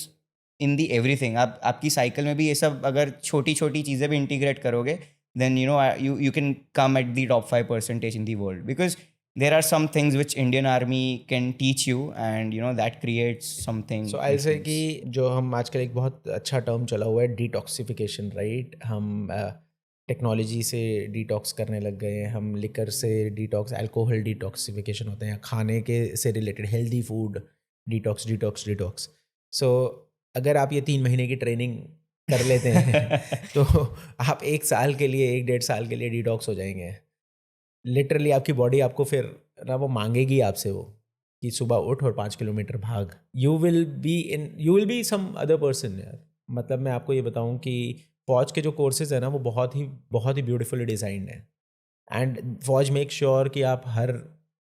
in the everything. आपकी साइकिल में भी ये सब अगर छोटी छोटी चीज़ें भी इंटीग्रेट करोगे, then you can come at the top 5% in the world, because there are some things which Indian Army can teach you, and that creates something. सो आई से कि जो हम आजकल एक बहुत अच्छा टर्म चला हुआ है डिटॉक्सिफिकेशन, राइट? हम टेक्नोलॉजी से डिटॉक्स करने लग गए हैं, हम लिकर से डिटॉक्स, अल्कोहल डिटॉक्सिफिकेशन होते हैं, खाने के से रिलेटेड हेल्दी फूड डिटॉक्स. सो अगर आप ये 3 महीने की ट्रेनिंग कर लेते हैं तो आप 1 साल के लिए 1-1.5 साल के लिए डिटॉक्स हो जाएंगे. लिटरली आपकी बॉडी आपको फिर ना वो मांगेगी आपसे वो कि सुबह उठ और 5 किलोमीटर भाग. You will be some other person यार. मतलब मैं आपको ये बताऊं कि फौज के जो कोर्सेज है ना वो बहुत ही ब्यूटीफुली डिज़ाइंड है. एंड फौज मेक श्योर कि आप हर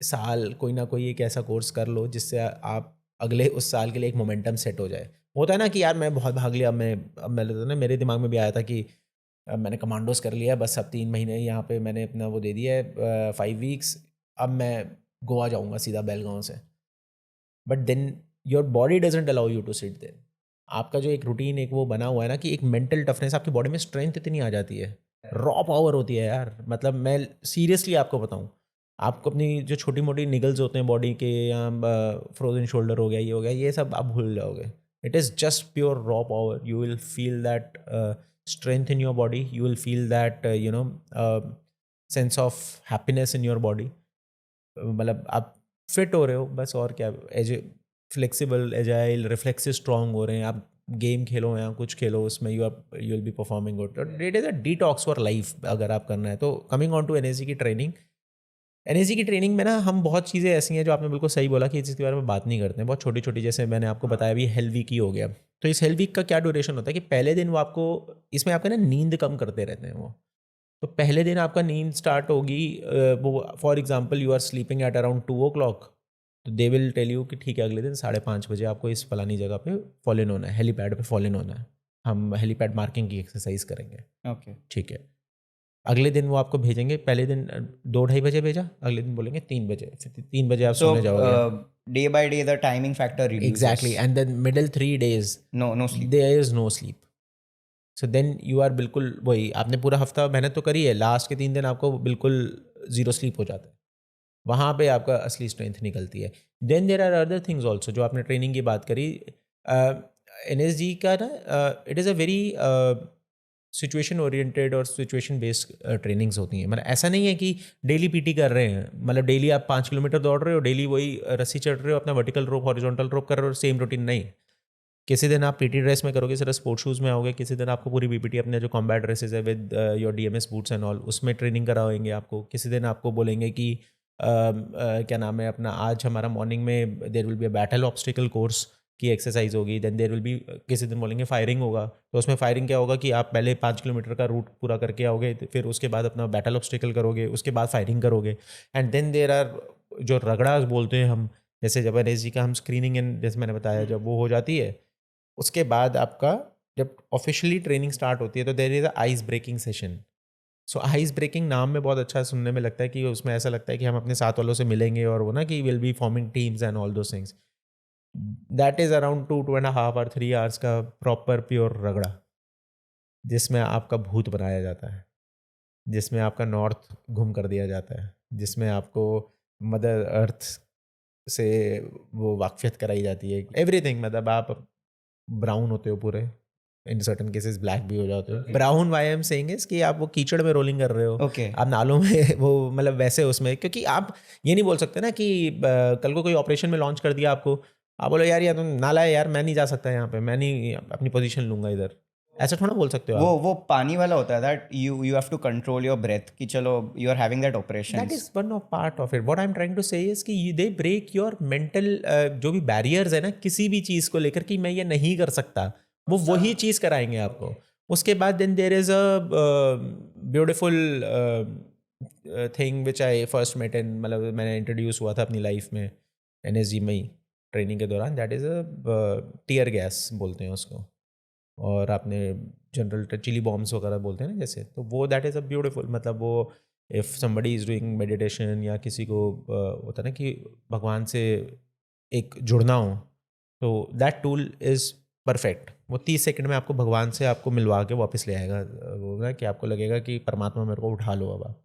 साल कोई ना कोई एक ऐसा कोर्स कर लो जिससे आप अगले उस साल के लिए एक मोमेंटम सेट हो जाए. होता है ना कि यार मैं बहुत भाग लिया, अब मेरे दिमाग में भी आया था कि मैंने कमांडोज कर लिया, बस अब 3 महीने यहाँ पे मैंने अपना वो दे दिया है 5 वीक्स, अब मैं गोवा जाऊँगा सीधा बेलगांव से. But then your body doesn't allow you to sit there. आपका जो एक रूटीन एक वो बना हुआ है ना कि एक मेंटल टफनेस, आपकी बॉडी में स्ट्रेंथ इतनी आ जाती है, रॉ पावर होती है यार. मतलब मैं सीरियसली आपको बताऊँ, आपको अपनी जो छोटी मोटी निगल्स होते हैं बॉडी के, या फ्रोजन शोल्डर हो गया, ये हो गया, ये सब आप भूल जाओगे. It is just pure raw power. You will feel that strength in your body. You will feel that sense of happiness in your body. मतलब आप फिट हो रहे हो बस, और क्या, फ्लेक्सिबल, एजाइल, रिफ्लेक्सेस स्ट्रांग हो रहे हैं, आप गेम खेलो या कुछ खेलो उसमें you will be performing good. It is a detox for life अगर आप करना है तो. कमिंग ऑन टू एनएसजी की ट्रेनिंग, एनएसजी की ट्रेनिंग में ना हम बहुत चीज़ें ऐसी हैं जो आपने बिल्कुल सही बोला कि जिसके बारे में बात नहीं करते हैं, बहुत छोटी छोटी. जैसे मैंने आपको बताया भी हेल वीक ही हो गया, तो इस हेल वीक का क्या ड्यूरेशन होता है कि पहले दिन वो आपको, इसमें आपका ना नींद कम करते रहते हैं वो. तो पहले दिन आपका नींद स्टार्ट होगी, वो for example you are sleeping at around 2 o'clock, तो दे विल टेल यू कि ठीक है अगले दिन 5:30 बजे आपको इस फलानी जगह पे फॉल इन होना है, हेलीपैड पे फॉल इन होना है, हम हेलीपैड मार्किंग की एक्सरसाइज करेंगे. ओके. ठीक है. अगले दिन वो आपको भेजेंगे, पहले दिन 2-2:30 बजे भेजा, अगले दिन बोलेंगे 3 बजे, फिर 3 बजे आप So सोने जाओगे. day by day the timing factor reduces. Exactly. And then middle 3 days No sleep. There is no sleep. So then you are बिल्कुल वही, आपने पूरा हफ्ता मेहनत तो करी है, लास्ट के 3 दिन आपको बिल्कुल ज़ीरो स्लीप हो जाता है. वहाँ पे आपका असली स्ट्रेंथ निकलती है. Then there are other things also, जो आपने ट्रेनिंग की बात करी. एनएसजी का ना it is a very situation oriented और सिचुएशन बेस्ड ट्रेनिंग्स होती हैं. मतलब ऐसा नहीं है कि डेली पीटी कर रहे हैं, मतलब डेली आप 5 किलोमीटर दौड़ रहे हो, डेली वही रस्सी चढ़ रहे हो, अपना वर्टिकल रोप हॉरिजॉन्टल रोप कर रहे हो, सेम रूटीन नहीं. किसी दिन आप पीटी ड्रेस में करोगे, सिर्फ स्पोर्ट्स शूज़ में आओगे. किसी दिन आपको पूरी बीपीटी अपने जो कॉम्बैट ड्रेसेस है with your DMs boots and all, उसमें ट्रेनिंग कराएंगे आपको. किसी दिन आपको बोलेंगे कि क्या नाम है अपना, आज हमारा मॉर्निंग में there will be a battle obstacle course की एक्सरसाइज होगी. देन देयर विल बी, किसी दिन बोलेंगे फायरिंग होगा, तो उसमें फायरिंग क्या होगा कि आप पहले 5 किलोमीटर का रूट पूरा करके आओगे, फिर उसके बाद अपना बैटल ऑब्स्टिकल करोगे, उसके बाद फायरिंग करोगे. एंड देन देर आर जो रगड़ा बोलते हैं हम, जैसे जब एनएसजी का हम स्क्रीनिंग एंड जैसे मैंने बताया जब वो हो जाती है, उसके बाद आपका जब ऑफिशियली ट्रेनिंग स्टार्ट होती है तो there is a ice breaking session. So ice breaking नाम में बहुत अच्छा सुनने में लगता है कि उसमें ऐसा लगता है कि हम अपने साथ वालों से मिलेंगे और वो ना कि will be forming teams and all those things. That is around 2-2.5 और 3 आवर्स का प्रॉपर प्योर रगड़ा, जिसमें आपका भूत बनाया जाता है, जिसमें आपका नॉर्थ घूम कर दिया जाता है, जिसमें आपको मदर अर्थ से वो वाकफियत कराई जाती है. एवरीथिंग, मतलब आप ब्राउन होते हो पूरे, इन सर्टन केसेस ब्लैक भी हो जाते हो. Brown why am saying is कि आप वो कीचड़ में रोलिंग कर रहे हो, Okay. आप नालों में वो मतलब वैसे उसमें, क्योंकि आप ये नहीं बोल सकते ना कि कल को कोई ऑपरेशन में लॉन्च कर दिया आपको, आप बोलो यार तुम नाला है यार, मैं नहीं जा सकता यहाँ पे, मैं नहीं अपनी पोजीशन लूंगा इधर, ऐसा थोड़ा बोल सकते हो आप. वो पानी वाला होता है that you have to control your breath कि चलो you are having that operation. That is one of part of it. What I'm trying to say is कि they break your mental जो भी barriers है ना किसी भी चीज़ को लेकर कि मैं ये नहीं कर सकता, वो वही चीज़ कराएंगे आपको. उसके बाद then there is a beautiful thing which I first met in, मतलब मैंने इंट्रोड्यूस हुआ था अपनी लाइफ में एनएसजी में ही ट्रेनिंग के दौरान. That is a tear gas बोलते हैं उसको, और आपने जनरल चिली बॉम्ब्स वगैरह बोलते हैं ना जैसे, तो वो दैट इज़ अ ब्यूटीफुल, मतलब वो if somebody is doing meditation या किसी को होता है ना कि भगवान से एक जुड़ना हो, तो दैट टूल इज़ परफेक्ट. वो 30 सेकंड में आपको भगवान से आपको मिलवा के वापस ले आएगा. वो ना कि आपको लगेगा कि परमात्मा मेरे को उठा लो अब आप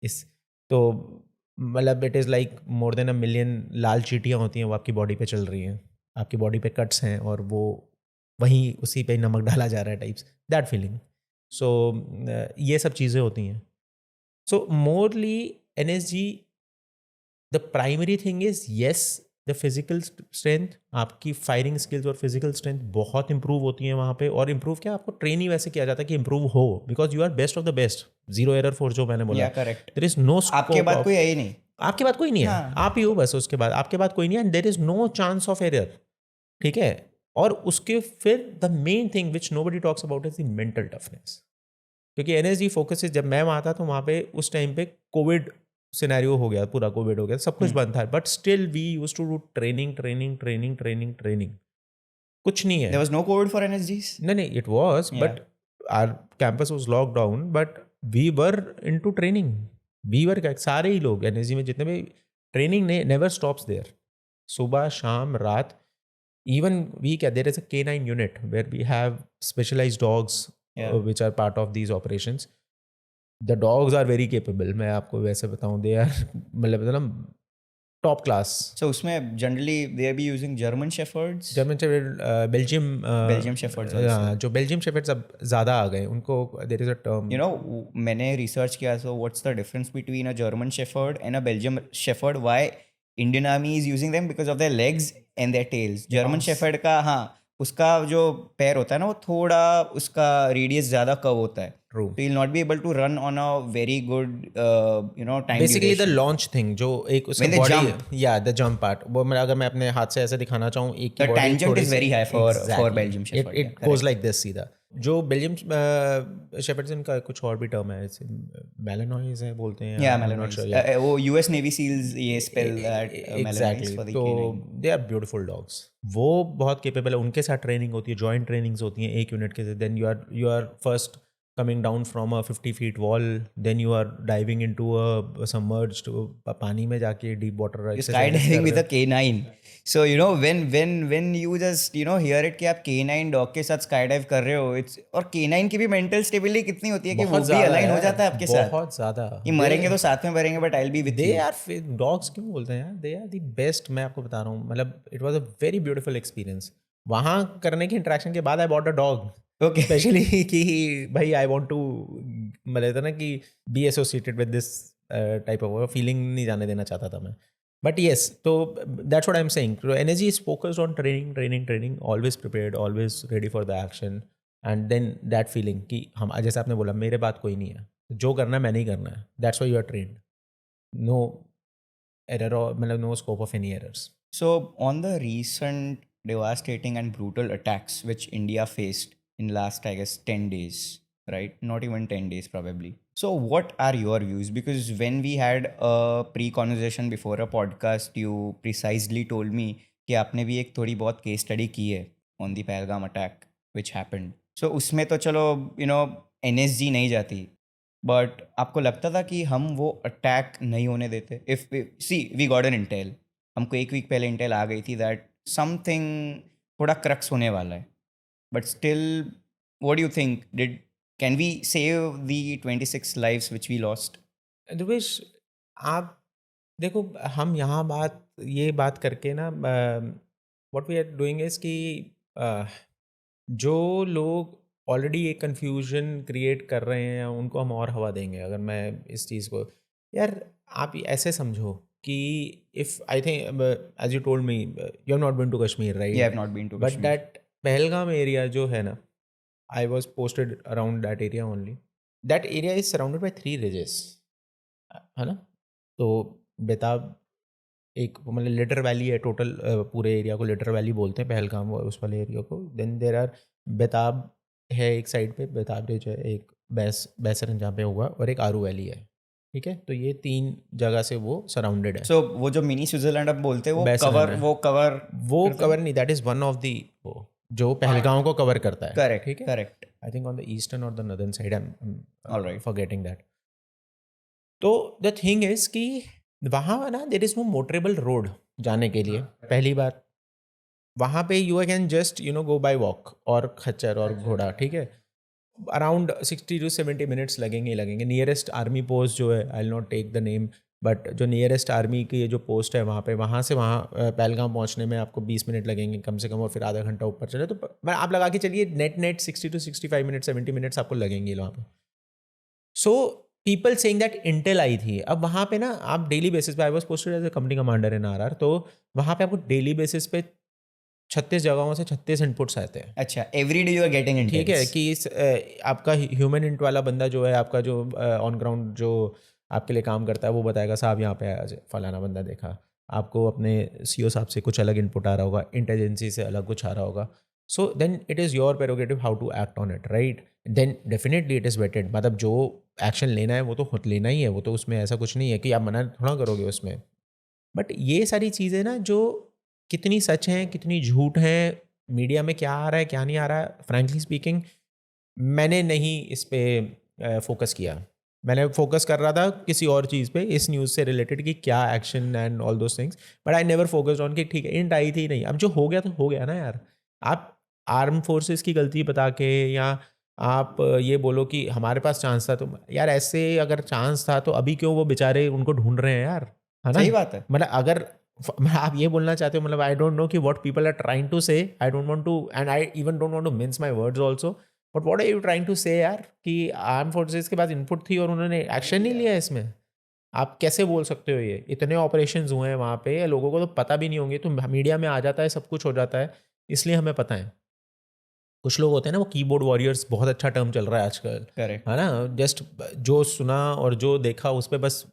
इस. तो मतलब it is like more than 1 million लाल चींटियाँ होती हैं वो आपकी बॉडी पे चल रही हैं, आपकी बॉडी पे कट्स हैं और वो वहीं उसी पे नमक डाला जा रहा है टाइप्स, दैट फीलिंग. सो ये सब चीज़ें होती हैं. So morally NSG, the primary thing is yes the physical strength, आपकी फायरिंग स्किल्स और फिजिकल स्ट्रेंथ बहुत इंप्रूव होती हैं वहाँ पे. और इंप्रूव क्या, आपको ट्रेन ही वैसे किया जाता है कि इंप्रूव हो, because you are best of the best, zero error force जो मैंने बोला. या करेक्ट. देयर इज नो, आपके बाद कोई है ही नहीं, आपके बाद कोई नहीं है, हाँ. आप ही हो बस, उसके बाद आपके बाद कोई नहीं है. And there is no chance of error. ठीक है. और उसके फिर the main thing which nobody talks about is the mental toughness. क्योंकि एनएसजी फोकस, जब मैं वहाँ था तो वहाँ पे उस टाइम पे कोविड सिनेरियो हो गया, पूरा कोविड हो गया, सब कुछ बंद था, but still we used to do training training training training training. कुछ नहीं है. There was no COVID for NSGs? नहीं, it was, but our campus was lock down, but we were into training. We were, सारे ही लोग NSG में जितने भी, ट्रेनिंग नेवर स्टॉप्स देयर. सुबह शाम रात. Even there is a canine unit where we have specialized dogs which are part of these operations. The dogs are very capable. मैं आपको वैसे बताऊँ, they are मतलब ना टॉप क्लास. So उसमें generally they be using German Shepherds, German shepherd, Belgium, Belgium Shepherds also. जो Belgium shepherds अब ज़्यादा आ गए उनको, there is a term. You know, मैंने research किया, so what's the difference between a German Shepherd and a Belgium Shepherd? Why Indian Army is using them? Because of their legs and their tails. German Yes. Shepherd का हाँ उसका जो पैर होता है ना वो थोड़ा उसका रेडियस ज़्यादा कर्व होता है. True. So you'll not be able to run on a very good time basically the duration. Launch thing जो एक उसका When they बॉडी, jump. या द जंप पार्ट, वो मैं अगर मैं अपने हाथ से ऐसे दिखाना चाहूँ, एक की The body tangent थोड़ी is C- very high for Exactly. Belgium Shepherd. It Yeah, goes like this सीधा. जो बेल्जियम शेफर्ड्स, इनका कुछ और भी टर्म है, मेलानॉइज है बोलते हैं. Yeah, I'm not Malinois. sure, yeah. वो US Navy SEALs ये spell that Malinois Exactly. for the तो canine. They are beautiful dogs. वो बहुत केपेबल है. उनके साथ ट्रेनिंग होती है, जॉइंट ट्रेनिंग्स होती हैं एक यूनिट के साथ. Then you are first coming down from a 50 feet wall, then you are diving into a submerged पानी में जाके deep water You're exercises skydiving कर with रहे a canine. So you know when you just hear it कि आप canine dog के साथ skydive कर रहे हो, it's और canine की भी mental stability कितनी होती है कि वो बहुत भी ज़्यादा align हो है, जाता है आपके साथ बहुत ज़्यादा. कि मरेंगे तो साथ में मरेंगे but I'll be with they you. Are dogs क्यों बोलते हैं यार, दे आर द बेस्ट. मैं आपको बता रहा हूँ, मतलब it was a very beautiful experience. वहाँ करने के इंटरेक्शन के बाद I bought a dog. Okay. Specially कि भाई आई वांट टू, मतलब था ना कि be associated with this type of feeling नहीं जाने देना चाहता था मैं. बट येस, तो that's what I am saying. Energy is focused on training training training, always prepared, always ready for the action. And then that feeling कि हम, जैसे आपने बोला, मेरे बात कोई नहीं है, जो करना है मैंने ही करना है. That's why you are trained. No error, और मतलब no scope of any errors. So on the recent devastating and brutal attacks which India faced in last I guess 10 days, right? Not even 10 days probably. So what are your views? Because when we had a pre-conversation before a podcast, you precisely told me कि आपने भी एक थोड़ी बहुत case study की है on the Pahalgam attack which happened. So उसमें तो चलो NSG नहीं जाती, but आपको लगता था कि हम वो attack नहीं होने देते? If we got an intel, हमको एक वीक पहले इंटेल आ गई थी दैट समथिंग थोड़ा क्रक्स होने वाला है, but still what do you think, can we save the 26 lives which we lost? Dhruvesh, आप देखो, हम यहाँ ये बात करके ना, what we are doing is कि जो लोग ऑलरेडी एक कन्फ्यूजन क्रिएट कर रहे हैं उनको हम और हवा देंगे. अगर मैं इस चीज़ को, यार आप ऐसे समझो कि if I think, as you told me, you have not been to Kashmir, right? Yeah, I've not been to but Kashmir. That Pahalgam area जो है ना, I was posted around that area only. That area is surrounded by 3 ridges, है ना? तो बेताब एक मतलब Lidder valley है total. पूरे एरिया को लिटर वैली बोलते हैं, पहलगाम और उस वाले एरिया को. देन देर आर बेताब है एक साइड पे, बेताब रिज है, एक बैसरन जहाँ पे हुआ, और एक आरू वैली है. ठीक है, तो ये 3 जगह से वो सराउंडेड है. सो वो जो मिनी स्विट्जरलैंड आप बोलते हैं Best है. वो कवर कवर नहीं, that is one of the, वो जो पहलगाम को कवर करता है. करेक्ट, ठीक है, correct. I think on the eastern और the northern side, I am Alright. Forgetting that. तो द थिंग इज कि वहाँ ना there is no motorable road जाने के लिए. पहली बात, वहाँ पे you can just go by walk और खच्चर और घोड़ा. ठीक है, अराउंड 60 to 70 मिनट्स लगेंगे. नियरेस्ट आर्मी पोस्ट जो है, I will not take the name, but जो नियरेस्ट आर्मी की जो पोस्ट है वहाँ से पहलगाम पहुँचने में आपको 20 मिनट लगेंगे कम से कम, और फिर आधा घंटा ऊपर चले. तो आप लगा के चलिए नेट 60 to 65 मिनट, 70 मिनट्स आपको लगेंगे वहाँ पे. So people saying that intel I थी. अब वहाँ पे ना आप डेली बेसिस पे, I was posted as a company commander in RR, तो वहाँ पे आपको डेली बेसिस पे 36 जगहों से 36 इनपुट्स आते हैं. अच्छा, every day you are getting intels. ठीक है, कि आपका ह्यूमन इंट वाला बंदा जो है, आपका जो ऑन ग्राउंड जो आपके लिए काम करता है, वो बताएगा साहब यहाँ पे आज फलाना बंदा देखा. आपको अपने CO साहब से कुछ अलग इनपुट आ रहा होगा, इंटेलिजेंसी से अलग कुछ आ रहा होगा. So then it is your prerogative how to act on it, right? Then definitely it is weighted. मतलब जो एक्शन लेना है वो तो खुद लेना ही है, वो तो उसमें ऐसा कुछ नहीं है कि आप मना थोड़ा करोगे उसमें. बट ये सारी चीज़ें ना, जो कितनी सच हैं कितनी झूठ हैं, मीडिया में क्या आ रहा है क्या नहीं आ रहा है, फ्रैंकली स्पीकिंग मैंने नहीं इस पे फोकस किया. मैंने फोकस कर रहा था किसी और चीज़ पे, इस न्यूज़ से रिलेटेड कि क्या action and all those things. But I never focused on कि ठीक है इंट आई थी नहीं, अब जो हो गया तो हो गया ना यार. आप आर्म फोर्सेस की गलती बता के, या आप ये बोलो कि हमारे पास चांस था, तो यार ऐसे अगर चांस था तो अभी क्यों वो बेचारे उनको ढूंढ रहे हैं यार. है ना? सही बात है। मतलब अगर आप ये बोलना चाहते हो, मतलब आई डोंट नो कि what people are trying to say, I don't want to, and I even don't want to mince my words also, but what are you trying to say यार, कि आर्म फोर्सेस के पास input थी और उन्होंने action नहीं लिया इसमें? आप कैसे बोल सकते हो? ये इतने ऑपरेशंस हुए हैं वहाँ पे, लोगों को तो पता भी नहीं होंगे, तो मीडिया में आ जाता है, सब कुछ हो जाता है, इसलिए हमें पता है। कुछ लोग होते हैं ना, वो कीबोर्ड वॉरियर्स, बहुत अच्छा टर्म चल रहा है आजकल, करेक्ट। है ना? जस्ट जो सुना और जो देखा उस पे बस,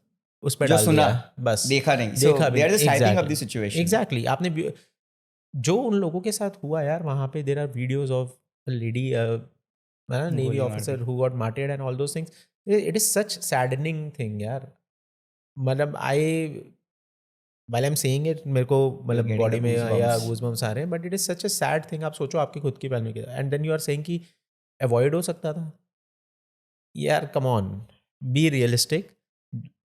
उस पे जो डाल सुना, दिया, बस। देखा नहीं, सो देखा भी दे आर नहीं, just hyping up the exactly. Situation. Exactly, आपने जो उन लोगों के साथ हुआ यार वहाँ पे, there are videos of lady, navy गोली मार दी। Officer who got martyred and all those things. It is such saddening thing यार। मतलब I, while I am saying it, मेरे को You're मतलब getting बॉडी the में या goosebumps. गूज़बम्प्स आ रहे हैं, but it is such a sad thing. आप सोचो आपकी खुद की फैमिली के, and then you are saying कि अवॉइड हो सकता था। यार कम ऑन, बी रियलिस्टिक।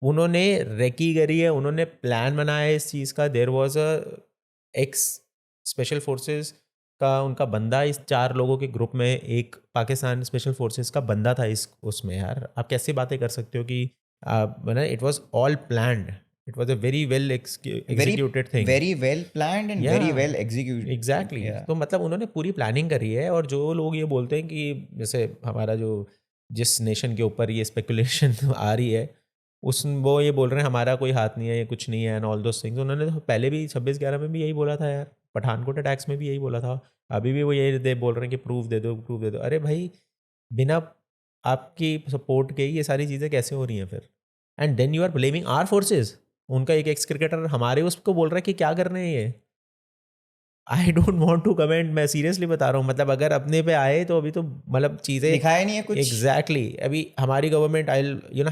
उन्होंने रेकी करी है, उन्होंने प्लान बनाया है इस चीज़ का। There was a ex special forces का उनका बंदा इस 4 लोगों के ग्रुप में, एक पाकिस्तान स्पेशल फोर्सेस का बंदा था इस उसमें। यार आप कैसे बातें कर सकते हो कि it was all planned, it was a very well Very, executed thing. very well planned and या very well executed. Exactly, Yeah. तो मतलब उन्होंने पूरी प्लानिंग करी है। और जो लोग ये बोलते हैं कि जैसे हमारा जो, जिस नेशन के ऊपर ये स्पेकुलेशन आ रही है, उस वो ये बोल रहे हैं हमारा कोई हाथ नहीं है, ये कुछ नहीं है एंड ऑल दोस थिंग्स। उन्होंने तो पहले भी 26/11 में भी यही बोला था यार, पठानकोट अटैक्स में भी यही बोला था। अभी भी वो यही बोल रहे हैं कि प्रूफ दे दो, प्रूफ दे दो। अरे भाई, बिना आपकी सपोर्ट के ये सारी चीज़ें कैसे हो रही हैं फिर? And then you are blaming our forces. उनका एक एक्स क्रिकेटर हमारे उसको बोल रहा है कि क्या कर रहे हैं ये। I don't want to comment, मैं सीरियसली बता रहा हूँ। मतलब अगर अपने पे आए तो अभी तो मतलब चीज़ें दिखाया नहीं है कुछ। एग्जैक्टली अभी हमारी government, I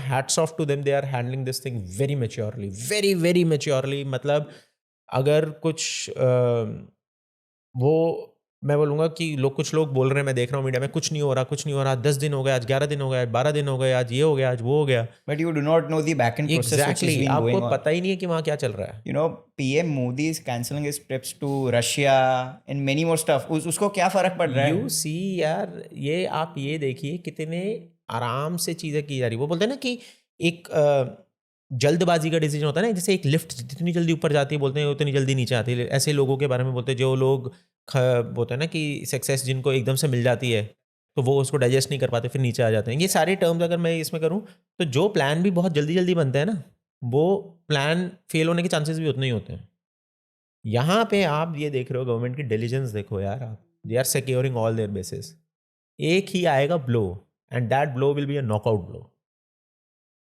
hats off to them, they are handling this thing very maturely, very very maturely. मतलब अगर कुछ वो, मैं बोलूँगा कि लोग, कुछ लोग बोल रहे हैं, मैं देख रहा हूँ मीडिया में, कुछ नहीं हो रहा, कुछ नहीं हो रहा, 10 दिन हो गए, आज 11 दिन हो गए, आज 12 दिन हो गए, आज ये हो गया, आज वो हो गया। But you do not know the back end process which is exactly, being आपको going on. पता ही नहीं है कि वहाँ क्या चल रहा है। You know, PM Modi is cancelling his trips to Russia and many more stuff. उसको क्या फर्क पड़ रहा है? यू सी यार, ये आप ये देखिए कितने आराम से चीज़ें की जा रही। वो बोलते हैं ना कि एक जल्दबाजी का डिसीजन होता है ना, जैसे एक लिफ्ट जितनी जल्दी ऊपर जाती है बोलते हैं उतनी जल्दी नीचे आती है। ऐसे लोगों के बारे में बोलते हैं जो लोग बोलते हैं ना कि सक्सेस जिनको एकदम से मिल जाती है तो वो उसको डाइजेस्ट नहीं कर पाते, फिर नीचे आ जाते हैं। ये सारे टर्म्स अगर मैं इसमें करूँ तो जो प्लान भी बहुत जल्दी जल्दी बनते हैं ना, वो प्लान फेल होने के चांसेस भी उतने ही होते हैं। यहाँ पे आप ये देख रहे हो, गवर्नमेंट की डिलीजेंस देखो यार आप, they are securing all their bases. एक ही आएगा blow, and that blow will be a knockout blow.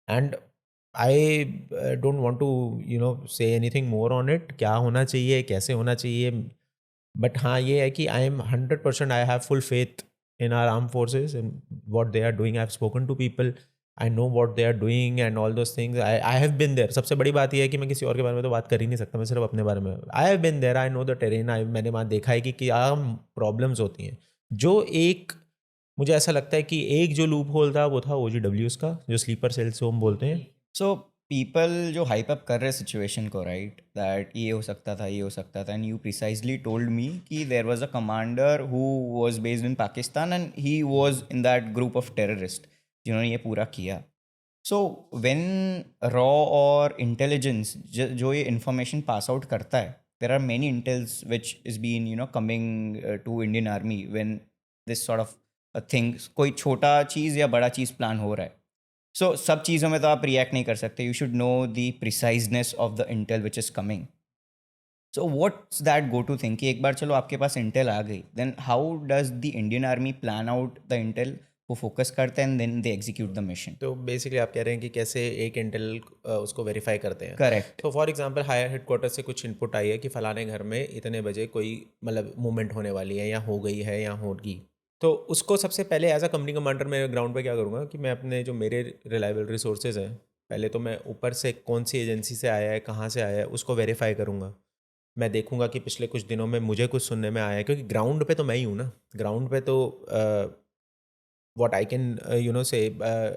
And I don't want to say anything more on it, क्या होना चाहिए, कैसे होना चाहिए। बट हाँ, ये है कि I am 100%, I have full faith in our arm forces and what they are doing. I have spoken to people, I know what they are doing and all those things. I have been there. सबसे बड़ी बात यह है कि मैं किसी और के बारे में तो बात कर ही नहीं सकता, मैं सिर्फ अपने बारे में। I have been there, I know the terrain. मैंने वहाँ देखा है कि क्या प्रॉब्लम्स होती हैं। जो एक, मुझे ऐसा लगता है कि एक जो लूप होल था वो था OGWs का, जो स्लीपर सेल्स हम बोलते हैं। So people जो hype up कर रहे सिचुएशन को, राइट, दैट ये हो सकता था, ये हो सकता था, and you precisely told me कि there was a commander who was based in Pakistan and he was in that group of terrorist जिन्होंने ये पूरा किया. सो व्हेन रॉ और इंटेलिजेंस जो ये इंफॉर्मेशन पास आउट करता है, there are many intels which is been coming to Indian army when this sort of thing, कोई छोटा चीज़ या बड़ा चीज़ प्लान हो रहा है. सो सब चीज़ों में तो आप रिएक्ट नहीं कर सकते. You should know the preciseness of the intel which is coming. So what's that go to thing कि एक बार चलो आपके पास इंटेल आ गई, then how does the Indian army plan out the intel, वो फोकस करते हैं and then they execute the mission. तो बेसिकली आप कह रहे हैं कि कैसे एक इंटेल उसको वेरीफाई करते हैं। करेक्ट. तो फॉर एग्जांपल हायर हेडक्वार्टर से कुछ इनपुट आई है कि फलाने घर में इतने बजे कोई मतलब मूवमेंट होने वाली है या हो गई है या होगी। तो उसको सबसे पहले एज अ कंपनी कमांडर मैं ग्राउंड पे क्या करूँगा कि मैं अपने जो मेरे रिलायबल रिसोर्सेज हैं, पहले तो मैं ऊपर से कौन सी एजेंसी से आया है, कहाँ से आया है, उसको वेरीफाई करूँगा। मैं देखूंगा कि पिछले कुछ दिनों में मुझे कुछ सुनने में आया है, क्योंकि ग्राउंड पे तो मैं ही हूँ ना। ग्राउंड पे तो what I can say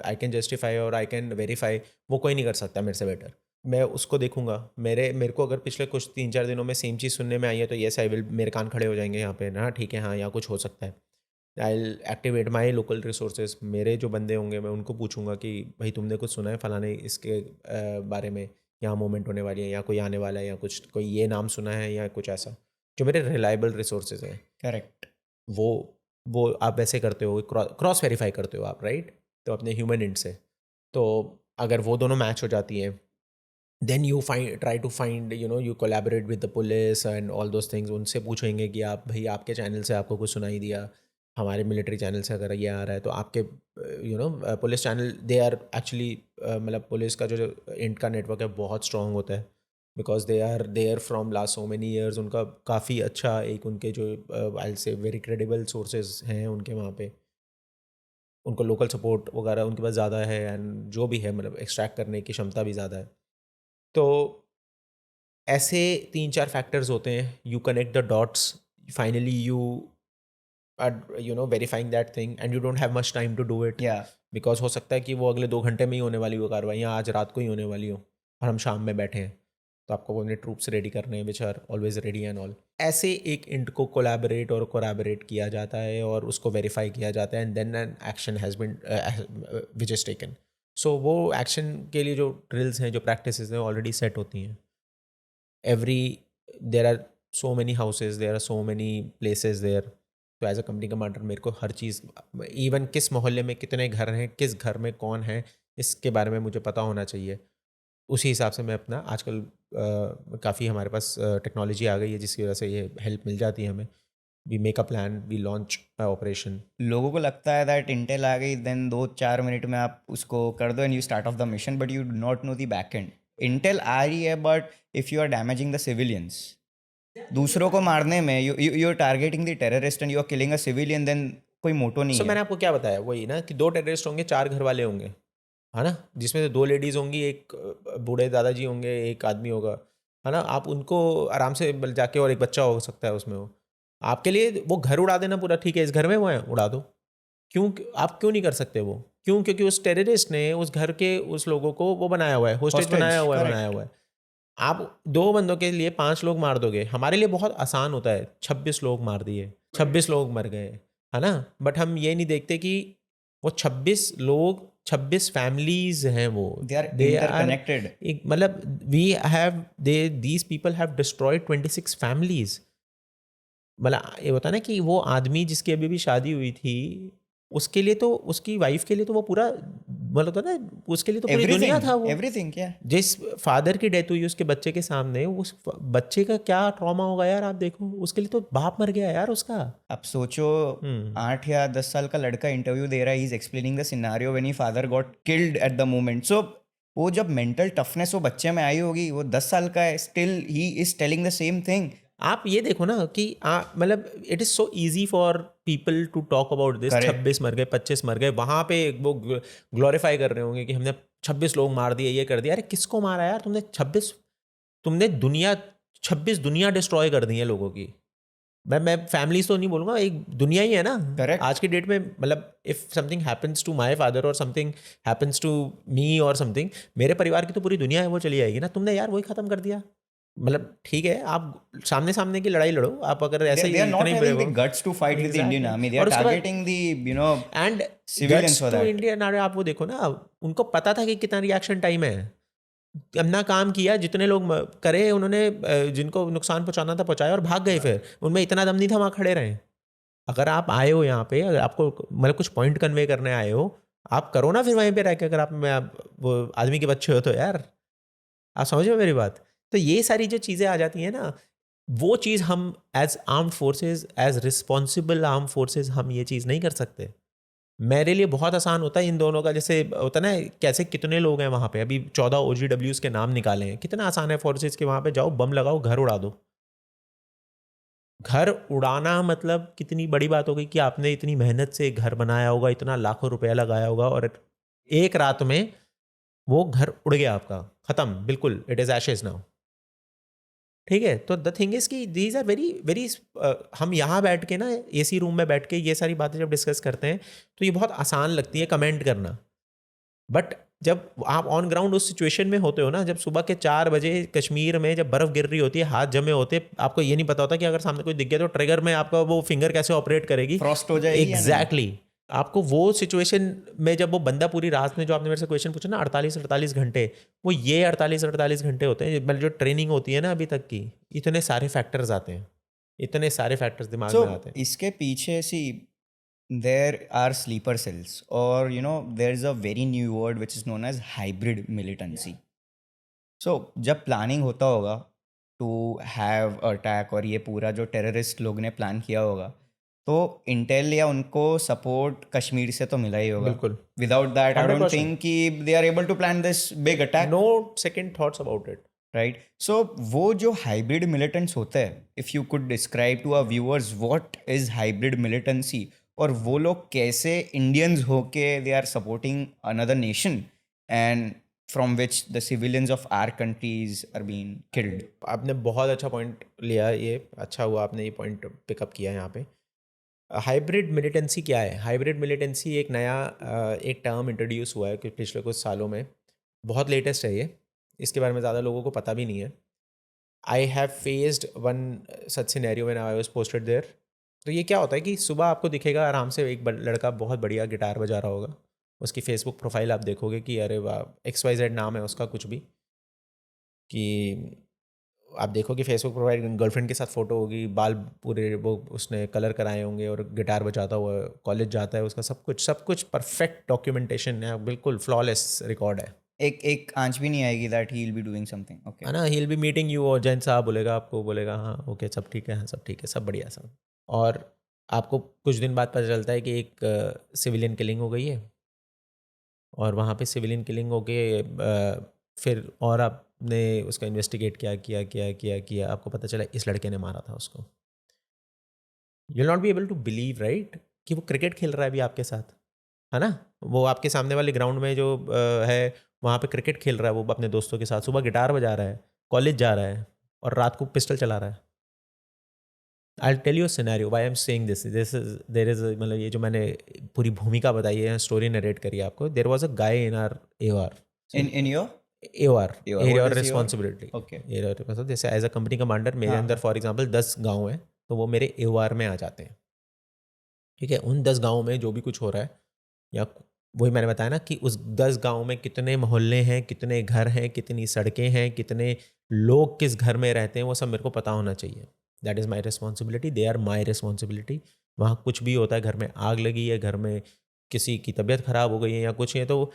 I can justify और आई कैन वेरीफाई, वो कोई नहीं कर सकता मेरे से बेटर। मैं उसको देखूंगा। मेरे को अगर पिछले कुछ 3-4 दिनों में सेम चीज़ सुनने में आई है तो येस आई विल, मेरे कान खड़े हो जाएंगे यहाँ पे ना, ठीक है हाँ यहाँ कुछ हो सकता है। I will activate my local resources. मेरे जो बंदे होंगे मैं उनको पूछूंगा कि भाई तुमने कुछ सुना है फलाने इसके बारे में, यहाँ मूवमेंट होने वाली है, यहाँ कोई आने वाला है, या कुछ कोई ये नाम सुना है, या कुछ ऐसा, जो मेरे रिलायबल रिसोर्सेज हैं, करेक्ट। वो आप वैसे करते हो, क्रॉस वेरीफाई करते हो आप, राइट? तो अपने ह्यूमन इंट से, तो अगर वो दोनों मैच हो जाती हैं, then you try to find, you collaborate with the police and all those things. उनसे पूछेंगे कि आप भाई, आपके चैनल से आपको कुछ सुनाई दिया, हमारे मिलिट्री चैनल से अगर ये आ रहा है, तो आपके police channel, they are actually, मतलब पुलिस का जो इंट का नेटवर्क है बहुत स्ट्रॉन्ग होता है, because they are there from last so many years. उनका काफ़ी अच्छा एक, उनके जो आई से वेरी क्रेडिबल सोर्सेज हैं उनके वहाँ पे, उनको लोकल सपोर्ट वगैरह उनके पास ज़्यादा है, एंड जो भी है मतलब एक्सट्रैक्ट करने की क्षमता भी ज़्यादा है। तो ऐसे 3-4 फैक्टर्स होते हैं, you connect the dots, finally you are verifying that thing, and you don't have much time to do it, या बिकॉज हो सकता है कि वो अगले 2 घंटे में ही होने वाली वो कार्रवाइयाँ आज रात को ही होने वाली हो, और हम शाम में बैठे हैं, तो आपको अपने ट्रूप्स रेडी करने हैं, which are always ready and all. ऐसे एक इंट को कोलैबोरेट और कोलैबोरेट किया जाता है, और उसको वेरीफाई किया जाता है, and then an action has been which is taken. So वो एक्शन के लिए जो ड्रिल्स हैं, जो प्रैक्टिसेस हैं, ऑलरेडी सेट होती हैं। There are so many houses, there are so many places there. तो एज अ कंपनी कमांडर मेरे को हर चीज़, इवन किस मोहल्ले में कितने घर हैं, किस घर में कौन है, इसके बारे में मुझे पता होना चाहिए। उसी हिसाब से मैं अपना आजकल काफ़ी हमारे पास टेक्नोलॉजी आ गई है, जिसकी वजह से ये हेल्प मिल जाती है हमें। We make a plan, we launch operation. लोगों को लगता है दैट इंटेल आ गई, देन 2-4 मिनट में आप उसको कर दो and you start off the mission, but you do not know the back end. Intel आ रही है, but if you are damaging the civilians, दूसरों को मारने में, you are targeting the terrorist and you are killing a civilian, then कोई motto नहीं है। मैंने आपको क्या बताया, वही ना, कि 2 टेररिस्ट होंगे, 4 घर वाले होंगे, है ना, जिसमें से 2 लेडीज़ होंगी, एक बूढ़े दादाजी होंगे, एक आदमी होगा, है ना। आप उनको आराम से जाके, और एक बच्चा हो सकता है उसमें, वो आपके लिए वो घर उड़ा देना पूरा ठीक है, इस घर में वो है, उड़ा दो। क्यों? आप क्यों नहीं कर सकते वो? क्यों? क्योंकि उस टेररिस्ट ने उस घर के उस लोगों को वो बनाया हुआ है, होस्टेज बनाया हुआ है, बनाया हुआ है। आप 2 बंदों के लिए 5 लोग मार दोगे, हमारे लिए बहुत आसान होता है, 26 लोग मार दिए, 26 लोग मर गए, है ना। बट हम ये नहीं देखते कि वो 26 लोग, 26 फैमिलीज हैं, वो दे आर इंटरकनेक्टेड। मतलब we have these people have destroyed 26 families. मतलब ये होता है ना कि वो आदमी जिसकी अभी भी शादी हुई थी, उसके लिए तो, उसकी वाइफ के लिए तो वो पूरा, मतलब होता है ना, उसके लिए तो पूरी दुनिया था वो। एवरीथिंग। क्या जिस फादर की डेथ हुई उसके बच्चे के सामने, उस बच्चे का क्या ट्रॉमा होगा यार, आप देखो, उसके लिए तो बाप मर गया यार उसका। आप सोचो, 8 या 10 साल का लड़का इंटरव्यू दे रहा है, he is explaining the scenario when he father got killed at the moment. So वो जब मेंटल टफनेस वो बच्चे में आई होगी, वो 10 साल का है, still he is telling the same thing. आप ये देखो ना कि मतलब it is so easy for people to talk about this. 26 मर गए, 25 मर गए, वहाँ पे वो ग्लोरीफाई कर रहे होंगे कि हमने 26 लोग मार दिए, ये कर दिया। अरे किसको मारा यार तुमने? 26, तुमने दुनिया, 26 दुनिया डिस्ट्रॉय कर दी है लोगों की। मैं फैमिलीज तो नहीं बोलूँगा, एक दुनिया ही है ना। Correct. आज की डेट में, मतलब if something happens to my father और समथिंग हैपेंस टू मी और समथिंग, मेरे परिवार की तो पूरी दुनिया है वो चली जाएगी ना। तुमने यार वही खत्म कर दिया। मतलब ठीक है, आप सामने सामने की लड़ाई लड़ो, आप अगर ऐसे They are not having the guts to fight with the Indian army. They are targeting the, and civilians for that. Indian army, आप वो देखो ना, उनको पता था कि कितना रिएक्शन टाइम है। अपना काम किया, जितने लोग करे उन्होंने, जिनको नुकसान पहुंचाना था पहुंचाया, और भाग गए। फिर उनमें इतना दम नहीं था वहाँ खड़े रहें। अगर आप आए हो यहाँ पे, अगर आपको मतलब कुछ पॉइंट कन्वे करने आए हो, आप करो ना फिर वहीं पे रह के। अगर आप वो आदमी के बच्चे हो तो यार, आप समझ रहे हो मेरी बात? तो ये सारी जो चीज़ें आ जाती हैं ना, वो चीज़ हम as armed forces, as responsible arm forces, हम ये चीज़ नहीं कर सकते। मेरे लिए बहुत आसान होता है इन दोनों का, जैसे होता ना, कैसे कितने लोग हैं वहाँ पे, अभी 14 OGWs के नाम निकाले हैं। कितना आसान है फोर्सेज के वहाँ पे जाओ, बम लगाओ, घर उड़ा दो। घर उड़ाना मतलब कितनी बड़ी बात हो गई कि आपने इतनी मेहनत से घर बनाया होगा, इतना लाखों रुपया लगाया होगा, और एक रात में वो घर उड़ गया आपका, खत्म, बिल्कुल, इट इज़ एशेज नाउ। ठीक है, तो द थिंग इज कि दीज आर वेरी वेरी, हम यहाँ बैठ के ना, AC रूम में बैठ के ये सारी बातें जब डिस्कस करते हैं, तो ये बहुत आसान लगती है कमेंट करना। बट जब आप ऑन ग्राउंड उस सिचुएशन में होते हो ना, जब सुबह के 4 बजे कश्मीर में जब बर्फ़ गिर रही होती है, हाथ जमे होते, आपको ये नहीं पता होता कि अगर सामने कोई दिख गया तो ट्रिगर में आपका वो फिंगर कैसे ऑपरेट करेगी, फ्रॉस्ट हो जाएगी। एग्जैक्टली। आपको वो सिचुएशन में जब वो बंदा पूरी रात में, जो आपने मेरे से क्वेश्चन पूछा ना 48 घंटे, वो ये 48 घंटे होते हैं, मतलब जो ट्रेनिंग होती है ना अभी तक की, इतने सारे फैक्टर्स आते हैं, इतने सारे फैक्टर्स दिमाग में आते हैं. इसके पीछे there are sleeper cells, or there is a very new word which is known as hybrid militancy. So जब प्लानिंग होता होगा टू हैव अटैक, और ये पूरा जो टेररिस्ट लोग ने प्लान किया होगा, तो इंटेल या उनको सपोर्ट कश्मीर से तो मिला ही होगा. बिल्कुल. Without that I don't 100%. Think कि they are able to plan this big attack. No second thoughts about it. Right. So वो जो हाइब्रिड मिलिटेंट्स होते हैं, if you could describe to our viewers what is hybrid militancy, और वो लोग कैसे Indians होके they are supporting another nation and from which the civilians of our countries are being killed. आपने बहुत अच्छा पॉइंट लिया, ये अच्छा हुआ आपने ये पॉइंट पिकअप किया यहाँ पे. हाइब्रिड मिलिटेंसी क्या है? हाइब्रिड मिलिटेंसी एक नया एक टर्म इंट्रोड्यूस हुआ है कि पिछले कुछ सालों में, बहुत लेटेस्ट है ये, इसके बारे में ज़्यादा लोगों को पता भी नहीं है. I have faced one such scenario when I was posted there. तो ये क्या होता है कि सुबह आपको दिखेगा आराम से एक लड़का बहुत बढ़िया गिटार बजा रहा होगा, उसकी फेसबुक प्रोफाइल आप देखोगे कि अरे वाह XYZ नाम है उसका कुछ भी, कि आप देखो कि फेसबुक प्रोफाइल गर्लफ्रेंड के साथ फ़ोटो होगी, बाल पूरे वो उसने कलर कराए होंगे और गिटार बजाता हुआ कॉलेज जाता है, उसका सब कुछ परफेक्ट डॉक्यूमेंटेशन है, बिल्कुल फ्लॉलेस रिकॉर्ड है. एक आंच भी नहीं आएगी that he will be doing something. Okay. है ना, he will be meeting you, और जैन साहब बोलेगा आपको, बोलेगा हाँ ओके सब ठीक है, हाँ सब ठीक है, सब बढ़िया सब. और आपको कुछ दिन बाद पता चलता है कि एक सिविलियन किलिंग हो गई है, और वहाँ पे सिविलियन किलिंग हो गए, फिर और आपने उसका इन्वेस्टिगेट किया, आपको पता चला इस लड़के ने मारा था उसको. You will not be able to believe right कि वो क्रिकेट खेल रहा है अभी आपके साथ, है ना, वो आपके सामने वाले ग्राउंड में जो है वहाँ पे क्रिकेट खेल रहा है वो अपने दोस्तों के साथ, सुबह गिटार बजा रहा है, कॉलेज जा रहा है, और रात को पिस्टल चला रहा है. I tell you scenario why I am saying this is there is, मतलब ये जो मैंने पूरी भूमिका बताई है, स्टोरी नरेट करी है आपको. There was a guy in our AOR. In your AOR, AOR, area what और is रिस्पॉन्सिबिलिटी. Okay. एरिया और रिस्पॉन्सिबिलिटी, जैसे एज अ कंपनी कमांडर मेरे हाँ, अंदर हाँ. फॉर एग्जांपल 10 गांव हैं, तो वो मेरे AOR में आ जाते हैं. ठीक है, उन 10 गाँव में जो भी कुछ हो रहा है, या वही मैंने बताया ना कि उस 10 गाँव में कितने मोहल्ले हैं, कितने घर हैं, कितनी सड़कें हैं, कितने लोग किस घर में रहते हैं, वो सब मेरे को पता होना चाहिए. That is my responsibility, they are my responsibility. वहाँ कुछ भी होता है, घर में आग लगी है, घर में किसी की तबीयत ख़राब हो गई है या कुछ है, तो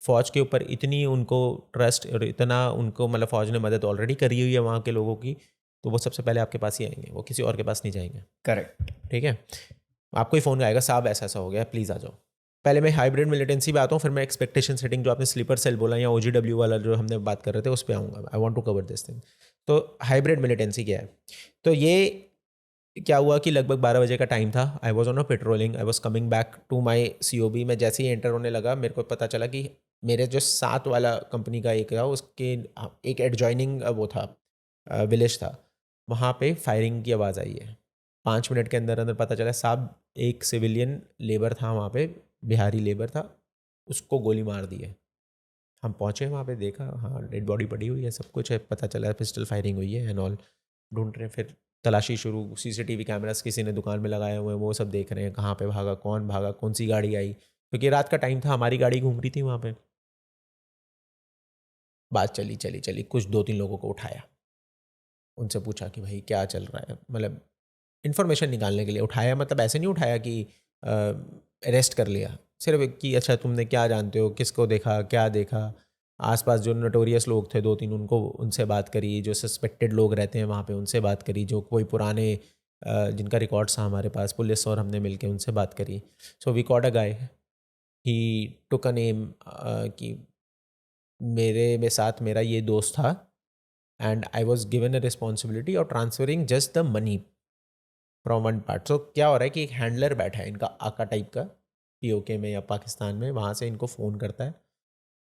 फ़ौज के ऊपर इतनी उनको ट्रस्ट और इतना उनको, मतलब फ़ौज ने मदद ऑलरेडी करी हुई है वहाँ के लोगों की, तो वो सबसे पहले आपके पास ही आएंगे, वो किसी और के पास नहीं जाएंगे. करेक्ट. ठीक है, आपको ही फ़ोन आएगा, साहब ऐसा ऐसा हो गया, प्लीज़ आ जाओ. पहले मैं हाइब्रिड मिलिटेंसी पे आता हूँ, फिर मैं एक्सपेक्टेशन सेटिंग जो आपने स्लीपर सेल बोला या OGW वाला जो हमने बात कर रहे थे उस पर आऊँगा. I want to cover this thing. तो हाइब्रिड मिलिटेंसी क्या है? तो ये क्या हुआ कि लगभग 12 बजे का टाइम था. I was on a patrolling, I was coming back to my COB. मैं जैसे ही एंटर होने लगा, मेरे को पता चला कि मेरे जो साथ वाला कंपनी का एक था, उसके एक एडजॉइनिंग वो था, विलेज था, वहाँ पे फायरिंग की आवाज़ आई है. 5 मिनट के अंदर अंदर पता चला साहब एक सिविलियन लेबर था वहाँ पे, बिहारी लेबर था, उसको गोली मार दी है. हम पहुँचे वहाँ पे, देखा हाँ डेड बॉडी पड़ी हुई है, सब कुछ है, पता चला पिस्टल फायरिंग हुई है एंड ऑल. ढूंढ रहे हैं, फिर तलाशी शुरू, CCTV कैमरास किसी ने दुकान में लगाए हुए हैं, वो सब देख रहे हैं कहाँ पे भागा, कौन सी गाड़ी आई, क्योंकि रात का टाइम था, हमारी गाड़ी घूम रही थी वहाँ पे. बात चली कुछ 2-3 लोगों को उठाया, उनसे पूछा कि भाई क्या चल रहा है, मतलब इन्फॉर्मेशन निकालने के लिए उठाया, मतलब ऐसे नहीं उठाया कि अरेस्ट कर लिया, सिर्फ कि अच्छा तुमने क्या जानते हो, किसको देखा, क्या देखा. आसपास जो नोटोरियस लोग थे 2-3, उनको उनसे बात करी, जो सस्पेक्टेड लोग रहते हैं वहाँ पे उनसे बात करी, जो कोई पुराने जिनका रिकॉर्ड्स था हमारे पास, पुलिस और हमने मिलके उनसे बात करी. So we caught a guy, he took a name, कि मेरे में साथ मेरा ये दोस्त था, and I was given a responsibility of transferring just the money from one part. So क्या हो रहा है कि एक हैंडलर बैठा है इनका, आका टाइप का, POK में या पाकिस्तान में, वहाँ से इनको फ़ोन करता है,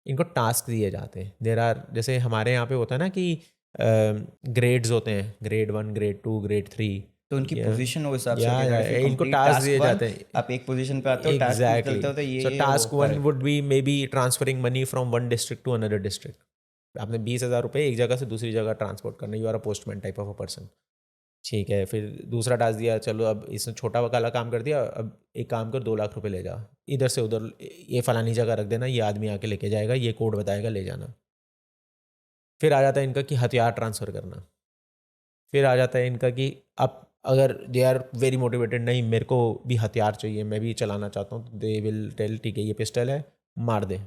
इनको टास्क दिए जाते हैं. देर आर, जैसे हमारे यहाँ पे होता है ना कि ग्रेड्स होते हैं, ग्रेड 1, ग्रेड 2, ग्रेड 3, तो उनकी पोजीशन उस हिसाब से या होती है. If you इनको complete टास्क task दिए one, जाते हैं. आप एक पोजीशन पे आते हो, टास्क एग्जैक्टली. चलते हो, तो सो ये टास्क वो 1 would be maybe transferring money from one district to another district. आपने 20,000 रुपये एक जगह से दूसरी जगह ट्रांसपोर्ट करना, you are a postman type of a person. ठीक है, फिर दूसरा टास्क दिया, चलो अब इसने छोटा वाला काम कर दिया, अब एक काम कर 2 लाख रुपए ले जा, इधर से उधर ये फलानी जगह रख देना, ये आदमी आके लेके जाएगा, ये कोड बताएगा, ले जाना। फिर आ जाता है इनका कि हथियार ट्रांसफ़र करना। फिर आ जाता है इनका कि अब अगर दे आर वेरी मोटिवेटेड, नहीं मेरे को भी हथियार चाहिए, मैं भी चलाना चाहता हूँ, तो दे विल टेल ठीक है ये पिस्टल है, मार दे।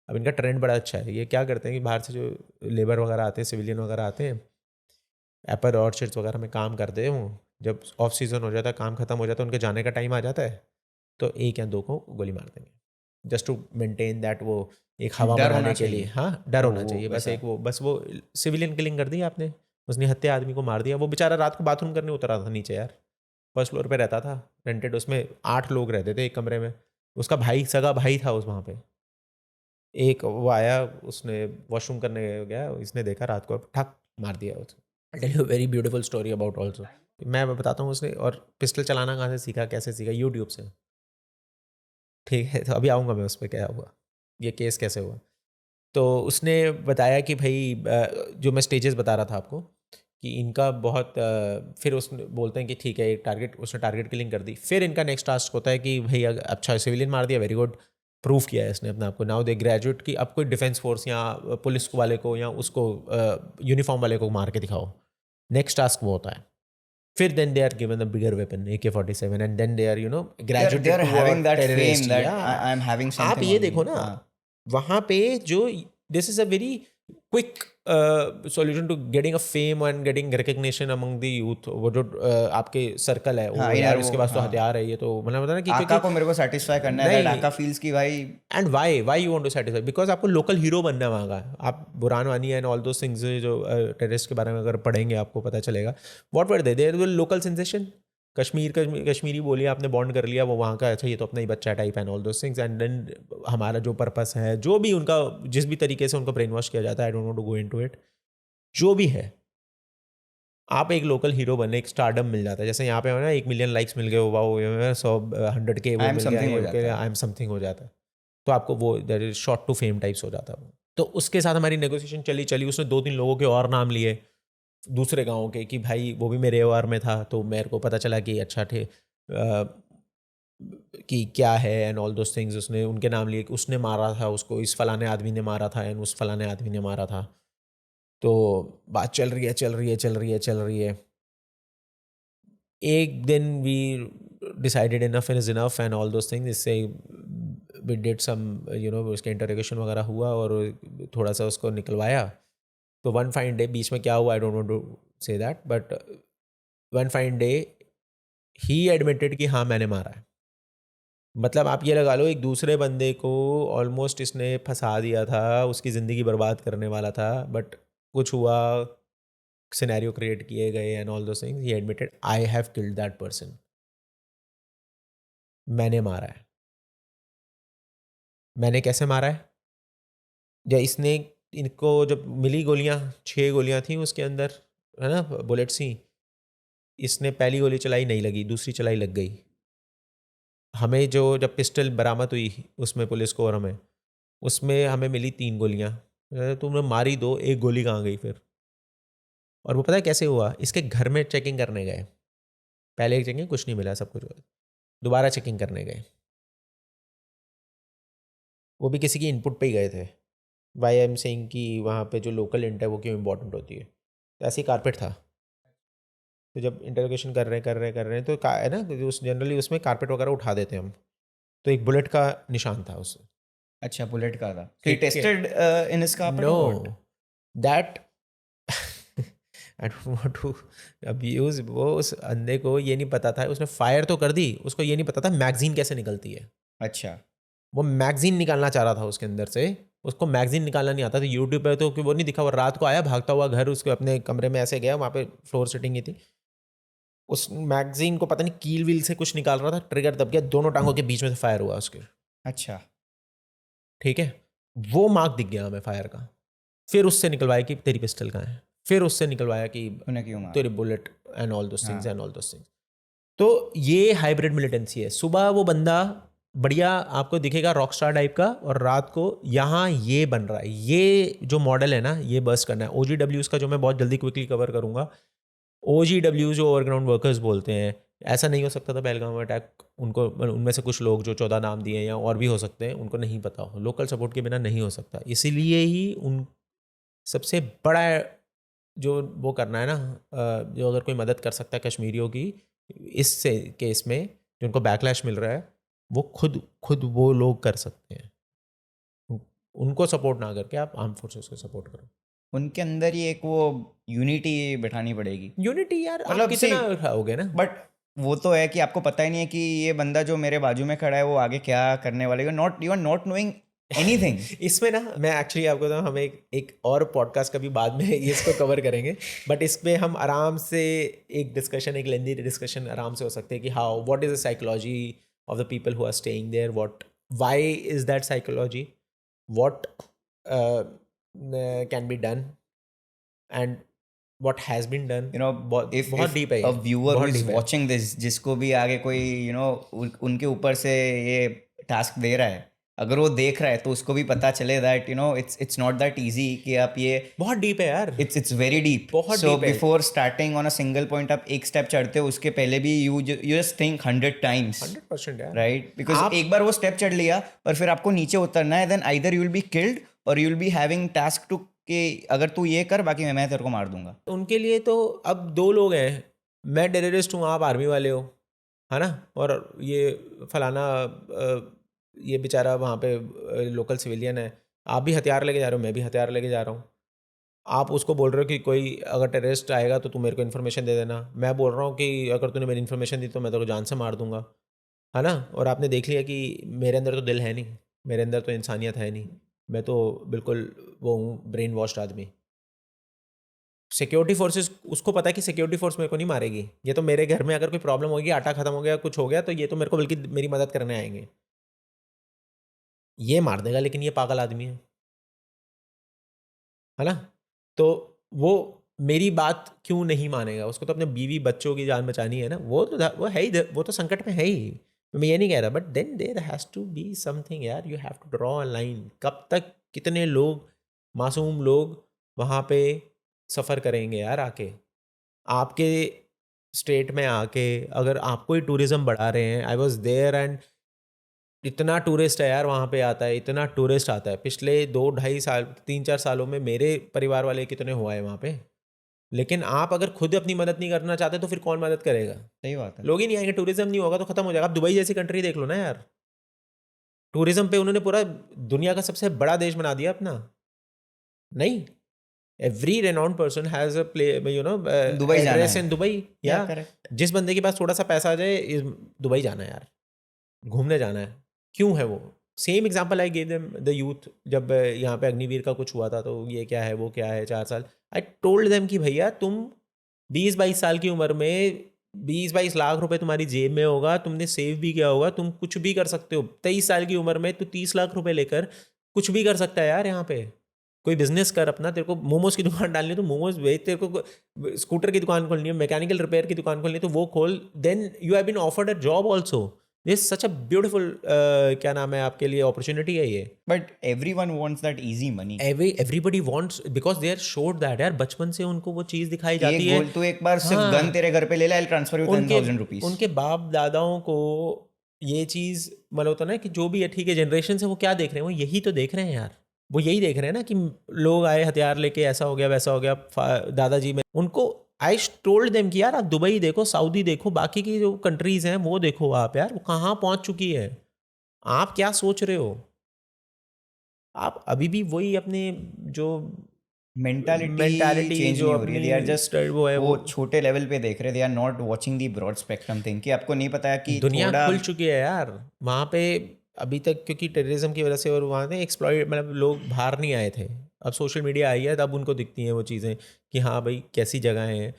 अब इनका ट्रेंड बड़ा अच्छा है, ये क्या करते हैं कि बाहर से जो लेबर वगैरह आते हैं, सिविलियन वगैरह आते हैं, एप्पल ऑर्चर्ड्स वगैरह में काम करते हूँ, जब ऑफ सीज़न हो जाता है, काम खत्म हो जाता है, उनके जाने का टाइम आ जाता है, तो 1 या 2 को गोली मार देंगे, जस्ट टू मेंटेन दैट, वो एक हवा डर बनाने होना के लिए। चाहिए। हाँ, डर होना वो चाहिए, बस वैसा। एक वो, बस वो सिविलियन किलिंग कर दी आपने, उसने हत्या आदमी को मार दिया। वो बेचारा रात को बाथरूम करने उतरा था नीचे यार, फर्स्ट फ्लोर पे रहता था रेंटेड, उसमें 8 लोग रहते थे एक कमरे में, उसका भाई, सगा भाई था उस वहाँ पे। एक वो आया, उसने वॉशरूम करने गया, इसने देखा रात को, ठक मार दिया उसको। I tell you very beautiful story about also, मैं बताता हूँ उसने। और पिस्टल चलाना कहाँ से सीखा, कैसे सीखा? यूट्यूब से। ठीक है, तो अभी आऊँगा मैं उस पे, क्या हुआ, ये केस कैसे हुआ। तो उसने बताया कि भाई जो मैं स्टेजेस बता रहा था आपको, कि इनका बहुत फिर उसने बोलते हैं कि ठीक है एक टारगेट, उसने टारगेट किलिंग कर दी। फिर इनका नेक्स्ट टास्क होता है कि भाई अच्छा सिविलियन मार दिया, वेरी गुड, प्रूव किया है इसने अपने आप को, नाउ दे ग्रेजुएट कि अब कोई डिफेंस फोर्स या पुलिस वाले को या उसको यूनिफॉर्म वाले को मार के दिखाओ। नेक्स्ट टास्क वो होता है। फिर then they are given a bigger weapon AK-47 and then they are They're graduated they're having toward that fame terrorist. that या I'm having आप something ये on देखो me. ना, हाँ। वहाँ पे जो this is a very quick solution to getting a fame and getting recognition among the youth. वो जो आपके सर्कल है, हाँ वो इनर यार वो इसके पास तो हाँ। हथियार है, ये तो मतलब होता है ना कि आका क्योंकि को मेरे को सेटिस्फाई करना है, दैट नहीं। आका फील्स की भाई। And why you want to satisfy? Because आपको लोकल हीरो बनना है वहाँ का। आप Burhan Wani and all those things जो टेररिस्ट के बारे में अगर पढ़ेंगे आपको पता चलेगा, what were they there will local sensation. Kashmiri बोलिए आपने बॉन्ड कर लिया, वो वहाँ का अच्छा, ये तो अपना ही बच्चा type and all those things, and then हमारा जो पर्पस है, जो भी उनका, जिस भी तरीके से उनको ब्रेन वॉश किया जाता है, I don't want to go into it, जो भी है, आप एक लोकल हीरो बने, एक स्टारडम मिल जाता है। जैसे यहाँ पे हो ना, 1 मिलियन लाइक्स मिल गए, वाओ, 100K आई वो एम मिल गया, समथिंग ये हो मिल जाता गया, है। आई एम समथिंग हो जाता है। तो आपको वो that is short to fame types हो जाता है वो। तो उसके साथ हमारी नेगोशिएशन चली चली, उसने 2-3 लोगों के और नाम लिए दूसरे गाँव के, कि भाई वो भी मेरे वार में था, तो मेरे को पता चला कि अच्छा कि क्या है एंड ऑल दोस थिंग्स। उसने उनके नाम लिए कि उसने मारा था उसको, इस फलाने आदमी ने मारा था एंड उस फलाने आदमी ने मारा था। तो बात चल रही है, चल रही है, चल रही है, चल रही है। एक दिन we decided enough is enough and all those things. इससे वी डिड सम उसके इंटरोगेशन वगैरह हुआ और थोड़ा सा उसको निकलवाया। तो वन फाइन डे, बीच में क्या हुआ I don't want to say that, but one fine day he admitted कि हाँ मैंने मारा है। मतलब आप ये लगा लो, एक दूसरे बंदे को ऑलमोस्ट इसने फंसा दिया था, उसकी ज़िंदगी बर्बाद करने वाला था, बट कुछ हुआ, सिनेरियो क्रिएट किए गए and all those things, he admitted I have killed that person, मैंने मारा है। मैंने कैसे मारा है? या इसने, इनको जब मिली गोलियां, 6 गोलियां थी उसके अंदर, है ना, बुलेट्स ही। इसने पहली गोली चलाई, नहीं लगी, दूसरी चलाई, लग गई। हमें जो जब पिस्टल बरामद हुई उसमें पुलिस को और हमें, उसमें हमें मिली 3 गोलियां। तुमने मारी 2, एक गोली कहाँ गई फिर? और वो पता है कैसे हुआ? इसके घर में चेकिंग करने गए, पहले एक चेकिंग, कुछ नहीं मिला, सब कुछ हुआ। दोबारा चेकिंग करने गए, वो भी किसी की इनपुट पे ही गए थे। वाई एम सेइंग कि वहाँ पे जो लोकल इंट है वो क्यों इंपॉर्टेंट होती है। तो ऐसे ही कारपेट था। तो जब इंटरोगेशन कर रहे हैं तो है ना, उस जनरली उसमें कारपेट वगैरह उठा देते हैं हम। तो एक बुलेट का निशान था उससे। अच्छा बुलेट का था, तो ठीक है, tested in his carpet no, और what? That I don't want to abuse. वो उस अंधे को ये नहीं पता था, उसने फायर तो कर दी, उसको ये नहीं पता था मैगजीन कैसे निकलती है। अच्छा। वो मैगजीन निकालना चाह रहा था उसके अंदर से, उसको मैगजीन निकालना नहीं आता था। यूट्यूब पे तो वो नहीं दिखा, वो रात को आया भागता हुआ घर, उसके अपने कमरे में ऐसे गया, वहाँ पे फ्लोर सेटिंग ही थी, उस मैगजीन को पता नहीं कील व्हील से कुछ निकाल रहा था, ट्रिगर दब गया, दोनों टांगों के बीच में से फायर हुआ उसके। अच्छा। ठीक है, वो मार्क दिख गया हमें फायर का। फिर उससे निकलवाया कि तेरी पिस्टल कहाँ है, फिर उससे निकलवाया कि तूने क्यों मारा? तेरी bullet and all those things हाँ। And all those things. तो ये हाइब्रिड मिलिटेंसी है। सुबह वो बंदा बढ़िया आपको दिखेगा रॉकस्टार टाइप का, और रात को यहाँ ये बन रहा है। ये जो मॉडल है ना, ये बर्स्ट करना है। OGWs का जो मैं बहुत जल्दी क्विकली कवर करूँगा, OGW जो ओवरग्राउंड वर्कर्स बोलते हैं, ऐसा नहीं हो सकता था पहलगाम में अटैक, उनको उनमें से कुछ लोग जो 14 नाम दिए या और भी हो सकते हैं, उनको नहीं पता हो, लोकल सपोर्ट के बिना नहीं हो सकता। इसीलिए ही उन सबसे बड़ा जो वो करना है ना, जो अगर कोई मदद कर सकता है कश्मीरियों की इस से केस में जो उनको बैकलैश मिल रहा है, वो खुद वो लोग कर सकते हैं। उनको सपोर्ट ना करके आप आर्म फोर्सेस को सपोर्ट करो। उनके अंदर ही एक वो यूनिटी बैठानी पड़ेगी। यूनिटी यार आप मतलब कितना उठाओगे ना, बट वो तो है कि आपको पता ही नहीं है कि ये बंदा जो मेरे बाजू में खड़ा है वो आगे क्या करने वाला है। You are not knowing anything. इसमें ना मैं एक्चुअली आपको बताऊं, हम एक और पॉडकास्ट कभी बाद में इसको कवर करेंगे, बट इसमें हम आराम से एक डिस्कशन, एक लेंदी डिस्कशन आराम से हो सकते हैं कि how what is the psychology of the people who are staying there, what why is that psychology, what can be done and what has been done. You know बहुत डीप है अ ये, व्यूअर हु बहुत is deep है। Watching this, जिसको भी आगे कोई उनके ऊपर से ये टास्क दे रहा है, अगर वो देख रहा है तो उसको भी पता चले that it's not that easy कि आप ये बहुत डीप है यार, इट्स वेरी डीप। बहुत सो deep है। Before starting on a single point आप एक स्टेप चढ़ते हो उसके पहले भी यू जस्ट थिंक 100 टाइम्स, 100% यार। राइट? बिकॉज एक बार वो स्टेप चढ़ लिया और फिर आपको नीचे उतरना है, then either you will be killed और you will be having task to कि अगर तू ये कर बाकी मैं तेरे को मार दूंगा। उनके लिए तो अब दो लोग हैं, मैं टेररिस्ट हूँ, आप आर्मी वाले हो, है ना, और ये फलाना ये बेचारा वहाँ पे लोकल सिविलियन है, आप भी हथियार लेके जा रहे हो, मैं भी हथियार लेके जा रहा हूँ। आप उसको बोल रहे हो कि कोई अगर टेररिस्ट आएगा तो तू मेरे को इन्फॉर्मेशन दे देना, मैं बोल रहा हूँ कि अगर तूने मेरी इन्फॉर्मेशन दी तो मैं तेरे को जान से मार दूंगा, है ना। और आपने देख लिया कि मेरे अंदर तो दिल है नहीं, मेरे अंदर तो इंसानियत है नहीं, मैं तो बिल्कुल वो हूँ ब्रेन वॉश्ड आदमी। सिक्योरिटी फोर्सेस, उसको पता है कि सिक्योरिटी फोर्स मेरे को नहीं मारेगी, ये तो मेरे घर में अगर कोई प्रॉब्लम होगी, आटा खत्म हो गया, कुछ हो गया, तो ये तो मेरे को बल्कि मेरी मदद करने आएंगे, ये मार देगा, लेकिन ये पागल आदमी है ना। तो वो मेरी बात क्यों नहीं मानेगा, उसको तो अपने बीवी बच्चों की जान बचानी है ना, वो है ही, वो तो संकट में है ही, मैं ये नहीं कह रहा, but then there has to be something यार, you have to draw a line. कब तक कितने लोग, मासूम लोग वहाँ पे सफ़र करेंगे यार आके, आपके स्टेट में आके, अगर आपको ही टूरिज़्म बढ़ा रहे हैं। आई वॉज देयर एंड इतना टूरिस्ट है यार वहाँ पे आता है, इतना टूरिस्ट आता है, पिछले 2-2.5 साल 3-4 सालों में मेरे परिवार वाले कितने हुआ है वहाँ पे। लेकिन आप अगर खुद अपनी मदद नहीं करना चाहते तो फिर कौन मदद करेगा? सही बात है। लोग ही नहीं आएंगे, टूरिज्म नहीं होगा तो खत्म हो जाएगा। आप दुबई जैसी कंट्री देख लो ना यार, टूरिज्म पे उन्होंने पूरा दुनिया का सबसे बड़ा देश बना दिया अपना। नहीं, every renowned person has a play, Dubai जाना एड्रेस है। इन दुबई, या करेक्ट। जिस बंदे के पास थोड़ा सा पैसा आ जाए, दुबई जाना है यार, घूमने जाना है। क्यों है वो? Same example I gave them the youth, जब यहाँ पे अग्निवीर का कुछ हुआ था, तो ये क्या है वो क्या है, 4 साल, आई टोल्ड देम कि भैया तुम 20-22 साल की उम्र में 20-22 लाख रुपए तुम्हारी जेब में होगा, तुमने सेव भी किया होगा, तुम कुछ भी कर सकते हो। 23 साल की उम्र में तू 30 लाख रुपए लेकर कुछ भी कर सकता है यार। यहाँ पे कोई बिजनेस कर अपना, तेरे को मोमोज की दुकान डालनी है तो मोमोज बेच, तेरे को स्कूटर की दुकान खोलनी है, मैकेनिकल रिपेयर की दुकान खोलनी है तो वो खोल, then you have been offered a job also. This such a beautiful, क्या नाम है आपके लिए, अपॉर्चुनिटी है ये। But everyone wants that easy money. Everybody wants, because they are showed that यार, बचपन से उनको वो चीज़ दिखाई ये जाती है। गोल, तू एक बार सिर्फ हाँ, गन तेरे घर पे ले ला, आई ट्रांसफर यू उनके 10,000 रुपीज। उनके बाप दादाओं को ये चीज़ मतलब होता है ना कि जो भी है ठीक है, जनरेशन से वो क्या देख रहे हैं, वो यही तो देख रहे हैं यार, वो यही देख रहे हैं ना कि लोग आए हथियार लेके, ऐसा हो गया वैसा हो गया। दादाजी में उनको, आई टोल्ड देम कि यार आप दुबई देखो, सऊदी देखो, बाकी की जो कंट्रीज हैं वो देखो, आप यार वो कहाँ पहुँच चुकी है, आप क्या सोच रहे हो? आप अभी भी वही अपने जो मेंटालिटी मेंटालिटी चेंज जो नहीं हो रही है। दे आर अपनी जस्ट वो है वो वो छोटे लेवल पे देख रहे, they are not watching the broad spectrum thing कि आपको नहीं पता है कि दुनिया थोड़ा खुल चुकी है यार वहाँ पे। अभी तक क्योंकि टेररिज्म की वजह से और वहाँ पे एक्सप्लॉइट, मतलब लोग बाहर नहीं आए थे, अब सोशल मीडिया आई है तब उनको दिखती हैं वो चीज़ें कि हाँ भाई कैसी जगह हैं,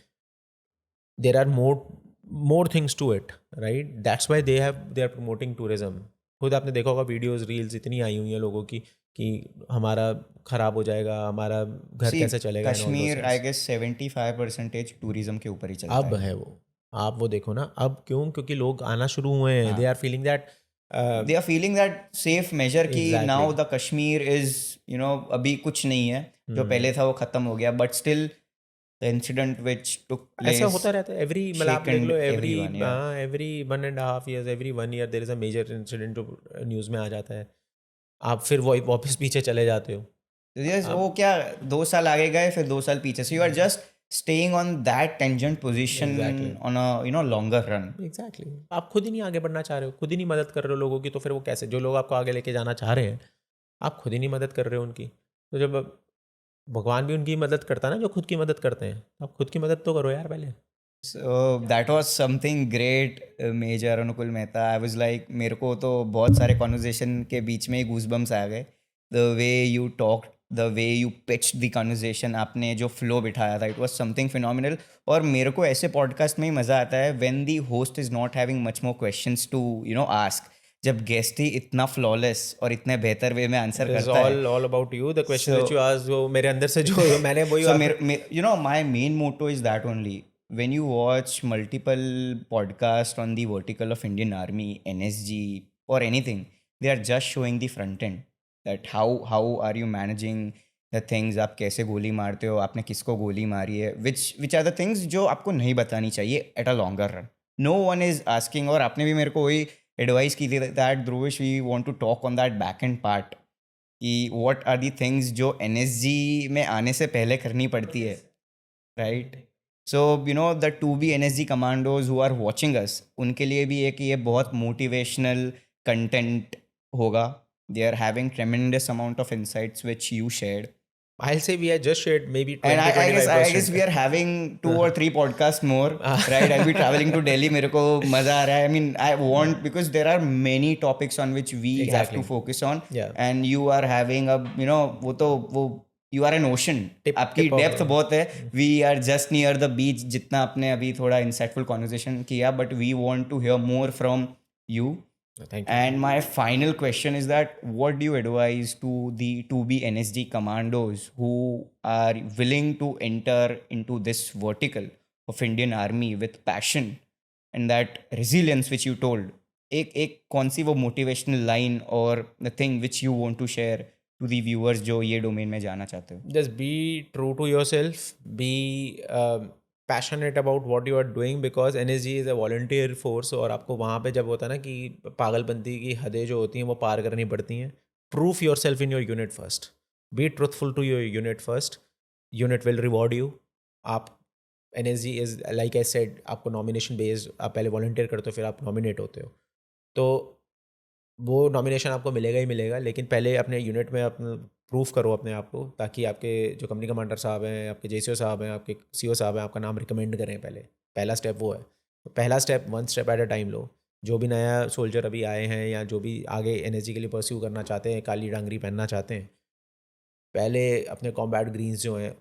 there are more things to it, right, that's why they are promoting tourism. खुद आपने देखा होगा वीडियोस रील्स इतनी आई हुई हैं लोगों की कि हमारा ख़राब हो जाएगा, हमारा घर सी कैसे चलेगा, and all those Kashmir I things. Guess 75% tourism के ऊपर ही चलता अब है। है वो, आप वो देखो ना, अब क्यों, क्योंकि लोग आना शुरू हुए हैं, they are feeling that, they are feeling that safe major कि exactly. Now the Kashmir is अभी कुछ नहीं है, जो पहले था वो खत्म हो गया, but still the incident which took ऐसा place होता रहता है एवरी, मतलब आप देख shaken लो एवरी, everyone. Yeah. हाँ every 1.5 years, every 1 year there is a major incident जो न्यूज़ में आ जाता है, आप फिर वही वापस पीछे चले जाते हो। तो yes, आप वो क्या 2 साल आगे गए फिर 2 साल पीछे. So you are just staying on that tangent position exactly, on a longer run. Exactly आप खुद ही नहीं आगे बढ़ना चाह रहे हो, खुद ही नहीं मदद कर रहे हो लोगों की, तो फिर वो कैसे, जो लोग आपको आगे लेके जाना चाह रहे हैं आप खुद ही नहीं मदद कर रहे हो उनकी, तो जब भगवान भी उनकी मदद करता है ना जो खुद की मदद करते हैं, आप खुद की मदद तो करो यार पहले। So that was something great, Major Anukul Mehta. I was like, मेरे को तो बहुत सारे conversation के बीच में ही goosebumps आ गए. The way you talked, the way you pitched the conversation, आपने जो flow बिठाया था, it was something phenomenal. और मेरे को ऐसे podcast में ही मज़ा आता है when the host is not having much more questions to ask. जब गेस्ट ही इतना फ्लॉलेस और इतने बेहतर वे में आंसर इट इज करता है. All about you, the question So- which you asked, वो मेरे अंदर से जो मैंने वही So, my main motto is that only. When you watch multiple podcasts on the vertical of Indian Army, NSG, or anything, they are just showing the front end. That how are you managing the things, आप कैसे गोली मारते हो, आपने किसको गोली मारी है, which are the things जो आपको नहीं बतानी चाहिए at a longer run. No one is asking, और आपने भी मेरे को वही एडवाइस की थी that Dhruvish, we want to talk on that back end part. कि what are the things जो NSG में आने से पहले करनी पड़ती है, right? So the 2B NSG commandos who are watching us, उनके लिए भी एक ये बहुत motivational content होगा. They are having tremendous amount of insights which you shared. I'll say we had just shared maybe 20 And I guess 25%. we are having 2 or 3 podcasts more, right? I'll be traveling to Delhi. मेरे को मजा आ रहा है. I mean, I want, because there are many topics on which we have Exactly. to focus on. Yeah. And you are having a, वो you are an ocean. आपकी tip of- depth बहुत है. We are just near the beach. जितना आपने अभी थोड़ा insightful conversation किया, but we want to hear more from you. Thank you. And my final question is that what do you advise to the 2B NSG commandos who are willing to enter into this vertical of Indian Army with passion and that resilience which you told? एक कौन सी वो motivational line or the thing which you want to share to the viewers जो ये domain में जाना चाहते हो? Just be true to yourself, be passionate about what you are doing, because NSG is a volunteer force, और आपको वहाँ पे जब होता है ना कि पागलपंती की हदें जो होती हैं वो पार करनी पड़ती हैं. Prove yourself in your unit first. Be truthful to your unit first. Unit will reward you. आप NSG is like I said, आपको nomination based, आप पहले volunteer करते हो फिर आप nominate होते हो, तो वो नॉमिनेशन आपको मिलेगा ही मिलेगा, लेकिन पहले अपने यूनिट में अपना प्रूफ करो अपने आप को, ताकि आपके जो कंपनी कमांडर साहब हैं, आपके JCO साहब हैं, आपके CO साहब हैं, आपका नाम रिकमेंड करें. पहला स्टेप वो है. तो पहला step, 1 step at a time लो. जो भी नया सोल्जर अभी आए हैं या जो भी आगे NSG के लिए परस्यू करना चाहते हैं, काली डांगरी पहनना चाहते हैं, पहले अपने कॉम्बैट ग्रीन्स जो हैं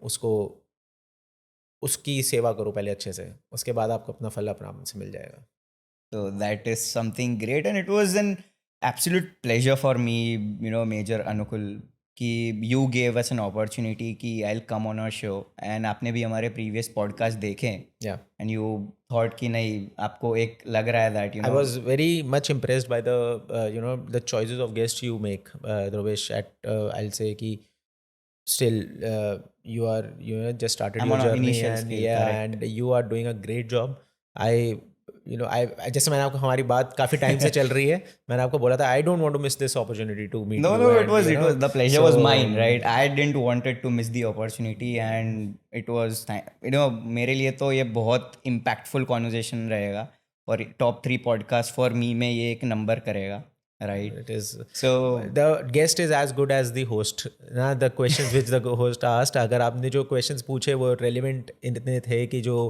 उसकी सेवा करो पहले अच्छे से, उसके बाद आपको अपना फल अपना से मिल जाएगा. So that is something great, and it was an absolute pleasure for me, Major Anukul, कि you gave us an opportunity कि I'll come on our show, and आपने भी हमारे previous podcast देखे, Yeah. and you thought कि नहीं, आपको एक लग रहा है that I was very much impressed by the the choices of guests you make, Dhruvesh. I'll say कि still you are just started I'm your on an journey, initial and scale, yeah, correct. and you are doing a great job. I जैसे मैंने आपको, हमारी बात काफ़ी time से चल रही है, मैंने आपको बोला था I don't want to miss this opportunity to meet No, you. no, and, it was the pleasure was so- mine, right? I didn't wanted to miss the opportunity, and it was मेरे लिए तो ये बहुत impactful conversation रहेगा, और top 3 podcast for me में ये एक number करेगा, right? It is. So The guest is as good as the host. ना the questions which the host asked, अगर आपने जो questions पूछे वो relevant इतने थे कि जो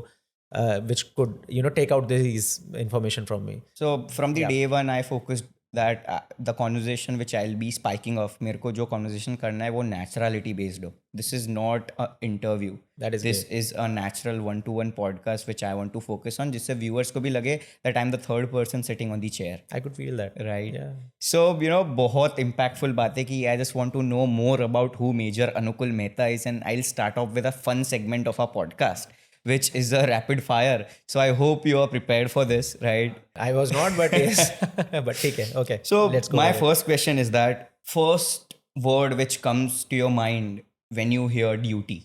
which could take out this information from me. So from the Yeah. day one, I focused that the conversation which I'll be spiking off, मेरे को जो conversation करना है वो naturality based हो. This is not an interview. That is This great. is a natural one-to-one podcast which I want to focus on, जिससे viewers को भी लगे that I'm the third person sitting on the chair. I could feel that. Right. Yeah. So बहुत impactful बातें की. I just want to know more about who Major Anukul Mehta is, and I'll start off with a fun segment of our podcast, which is a rapid fire. So I hope you are prepared for this, right? I was not, but yes. But ठीक है. Okay. So let's go. my ahead. first question is that first word which comes to your mind when you hear duty.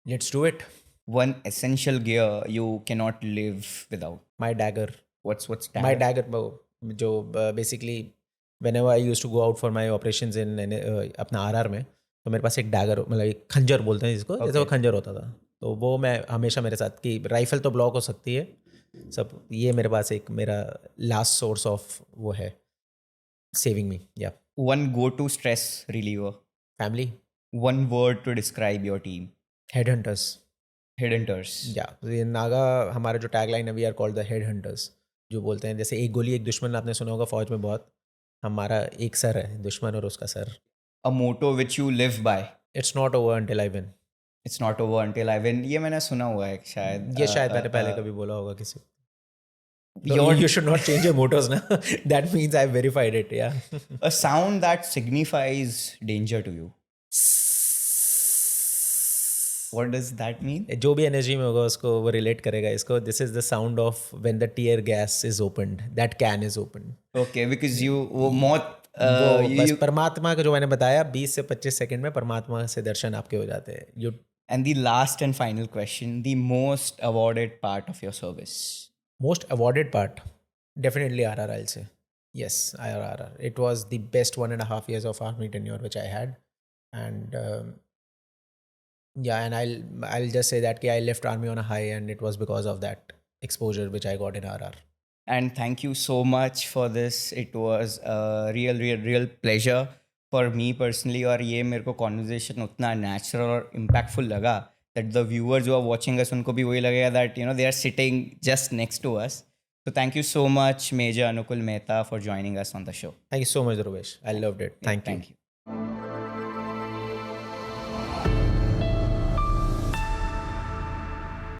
Let's do it. one essential gear you cannot live without. My dagger. What's My that? dagger जो basically whenever I used to go out for my operations in अपना RR में, तो मेरे पास एक dagger मतलब एक खंजर बोलते हैं जिसको, जैसे वो Okay. खंजर होता था, तो वो मैं हमेशा मेरे साथ कि राइफल तो ब्लॉक हो सकती है सब, ये मेरे पास एक मेरा लास्ट सोर्स ऑफ वो है सेविंग मी. या One go-to stress reliever. Family. One word to describe your team. Head hunters. Head hunters. या ये नागा हमारा जो टैगलाइन है, we are called the head hunters. जो बोलते हैं जैसे एक गोली एक दुश्मन, आपने सुना होगा फौज में बहुत, हमारा एक सर है दुश्मन और उसका sir. A motto which you live by. It's not over until I win. It's not over until I win. ये मैंने सुना हुआ है शायद. ये शायद मैंने पहले कभी बोला होगा किसी. Your- You should not change your mottos ना. That means I verified it. Yeah. A sound that signifies danger to you. What does that mean? जो भी एनर्जी में होगा उसको वो रिलेट करेगा इसको. This is the sound of when the tear gas is opened, that can is open. Okay, because you वो मौत वो बस you, परमात्मा का जो मैंने बताया 20 से 25 सेकंड में परमात्मा से दर्शन आपके हो जाते हैं. You and the last and final question, the most awarded part of your service. most awarded part, definitely RR, I'll say. Yes, RR. It was the best 1.5 years of army tenure which I had, and yeah, and I'll just say that I left army on a high, and it was because of that exposure which I got in RR. And thank you so much for this. It was a real pleasure for me personally. और ये मेरे को conversation उतना natural और impactful लगा that the viewers who are watching us उनको भी वही लगेगा that they are sitting just next to us. So thank you so much, Major Anukul Mehta, for joining us on the show. Thank you so much, Dhruvesh. I loved it. Thank you. Thank you.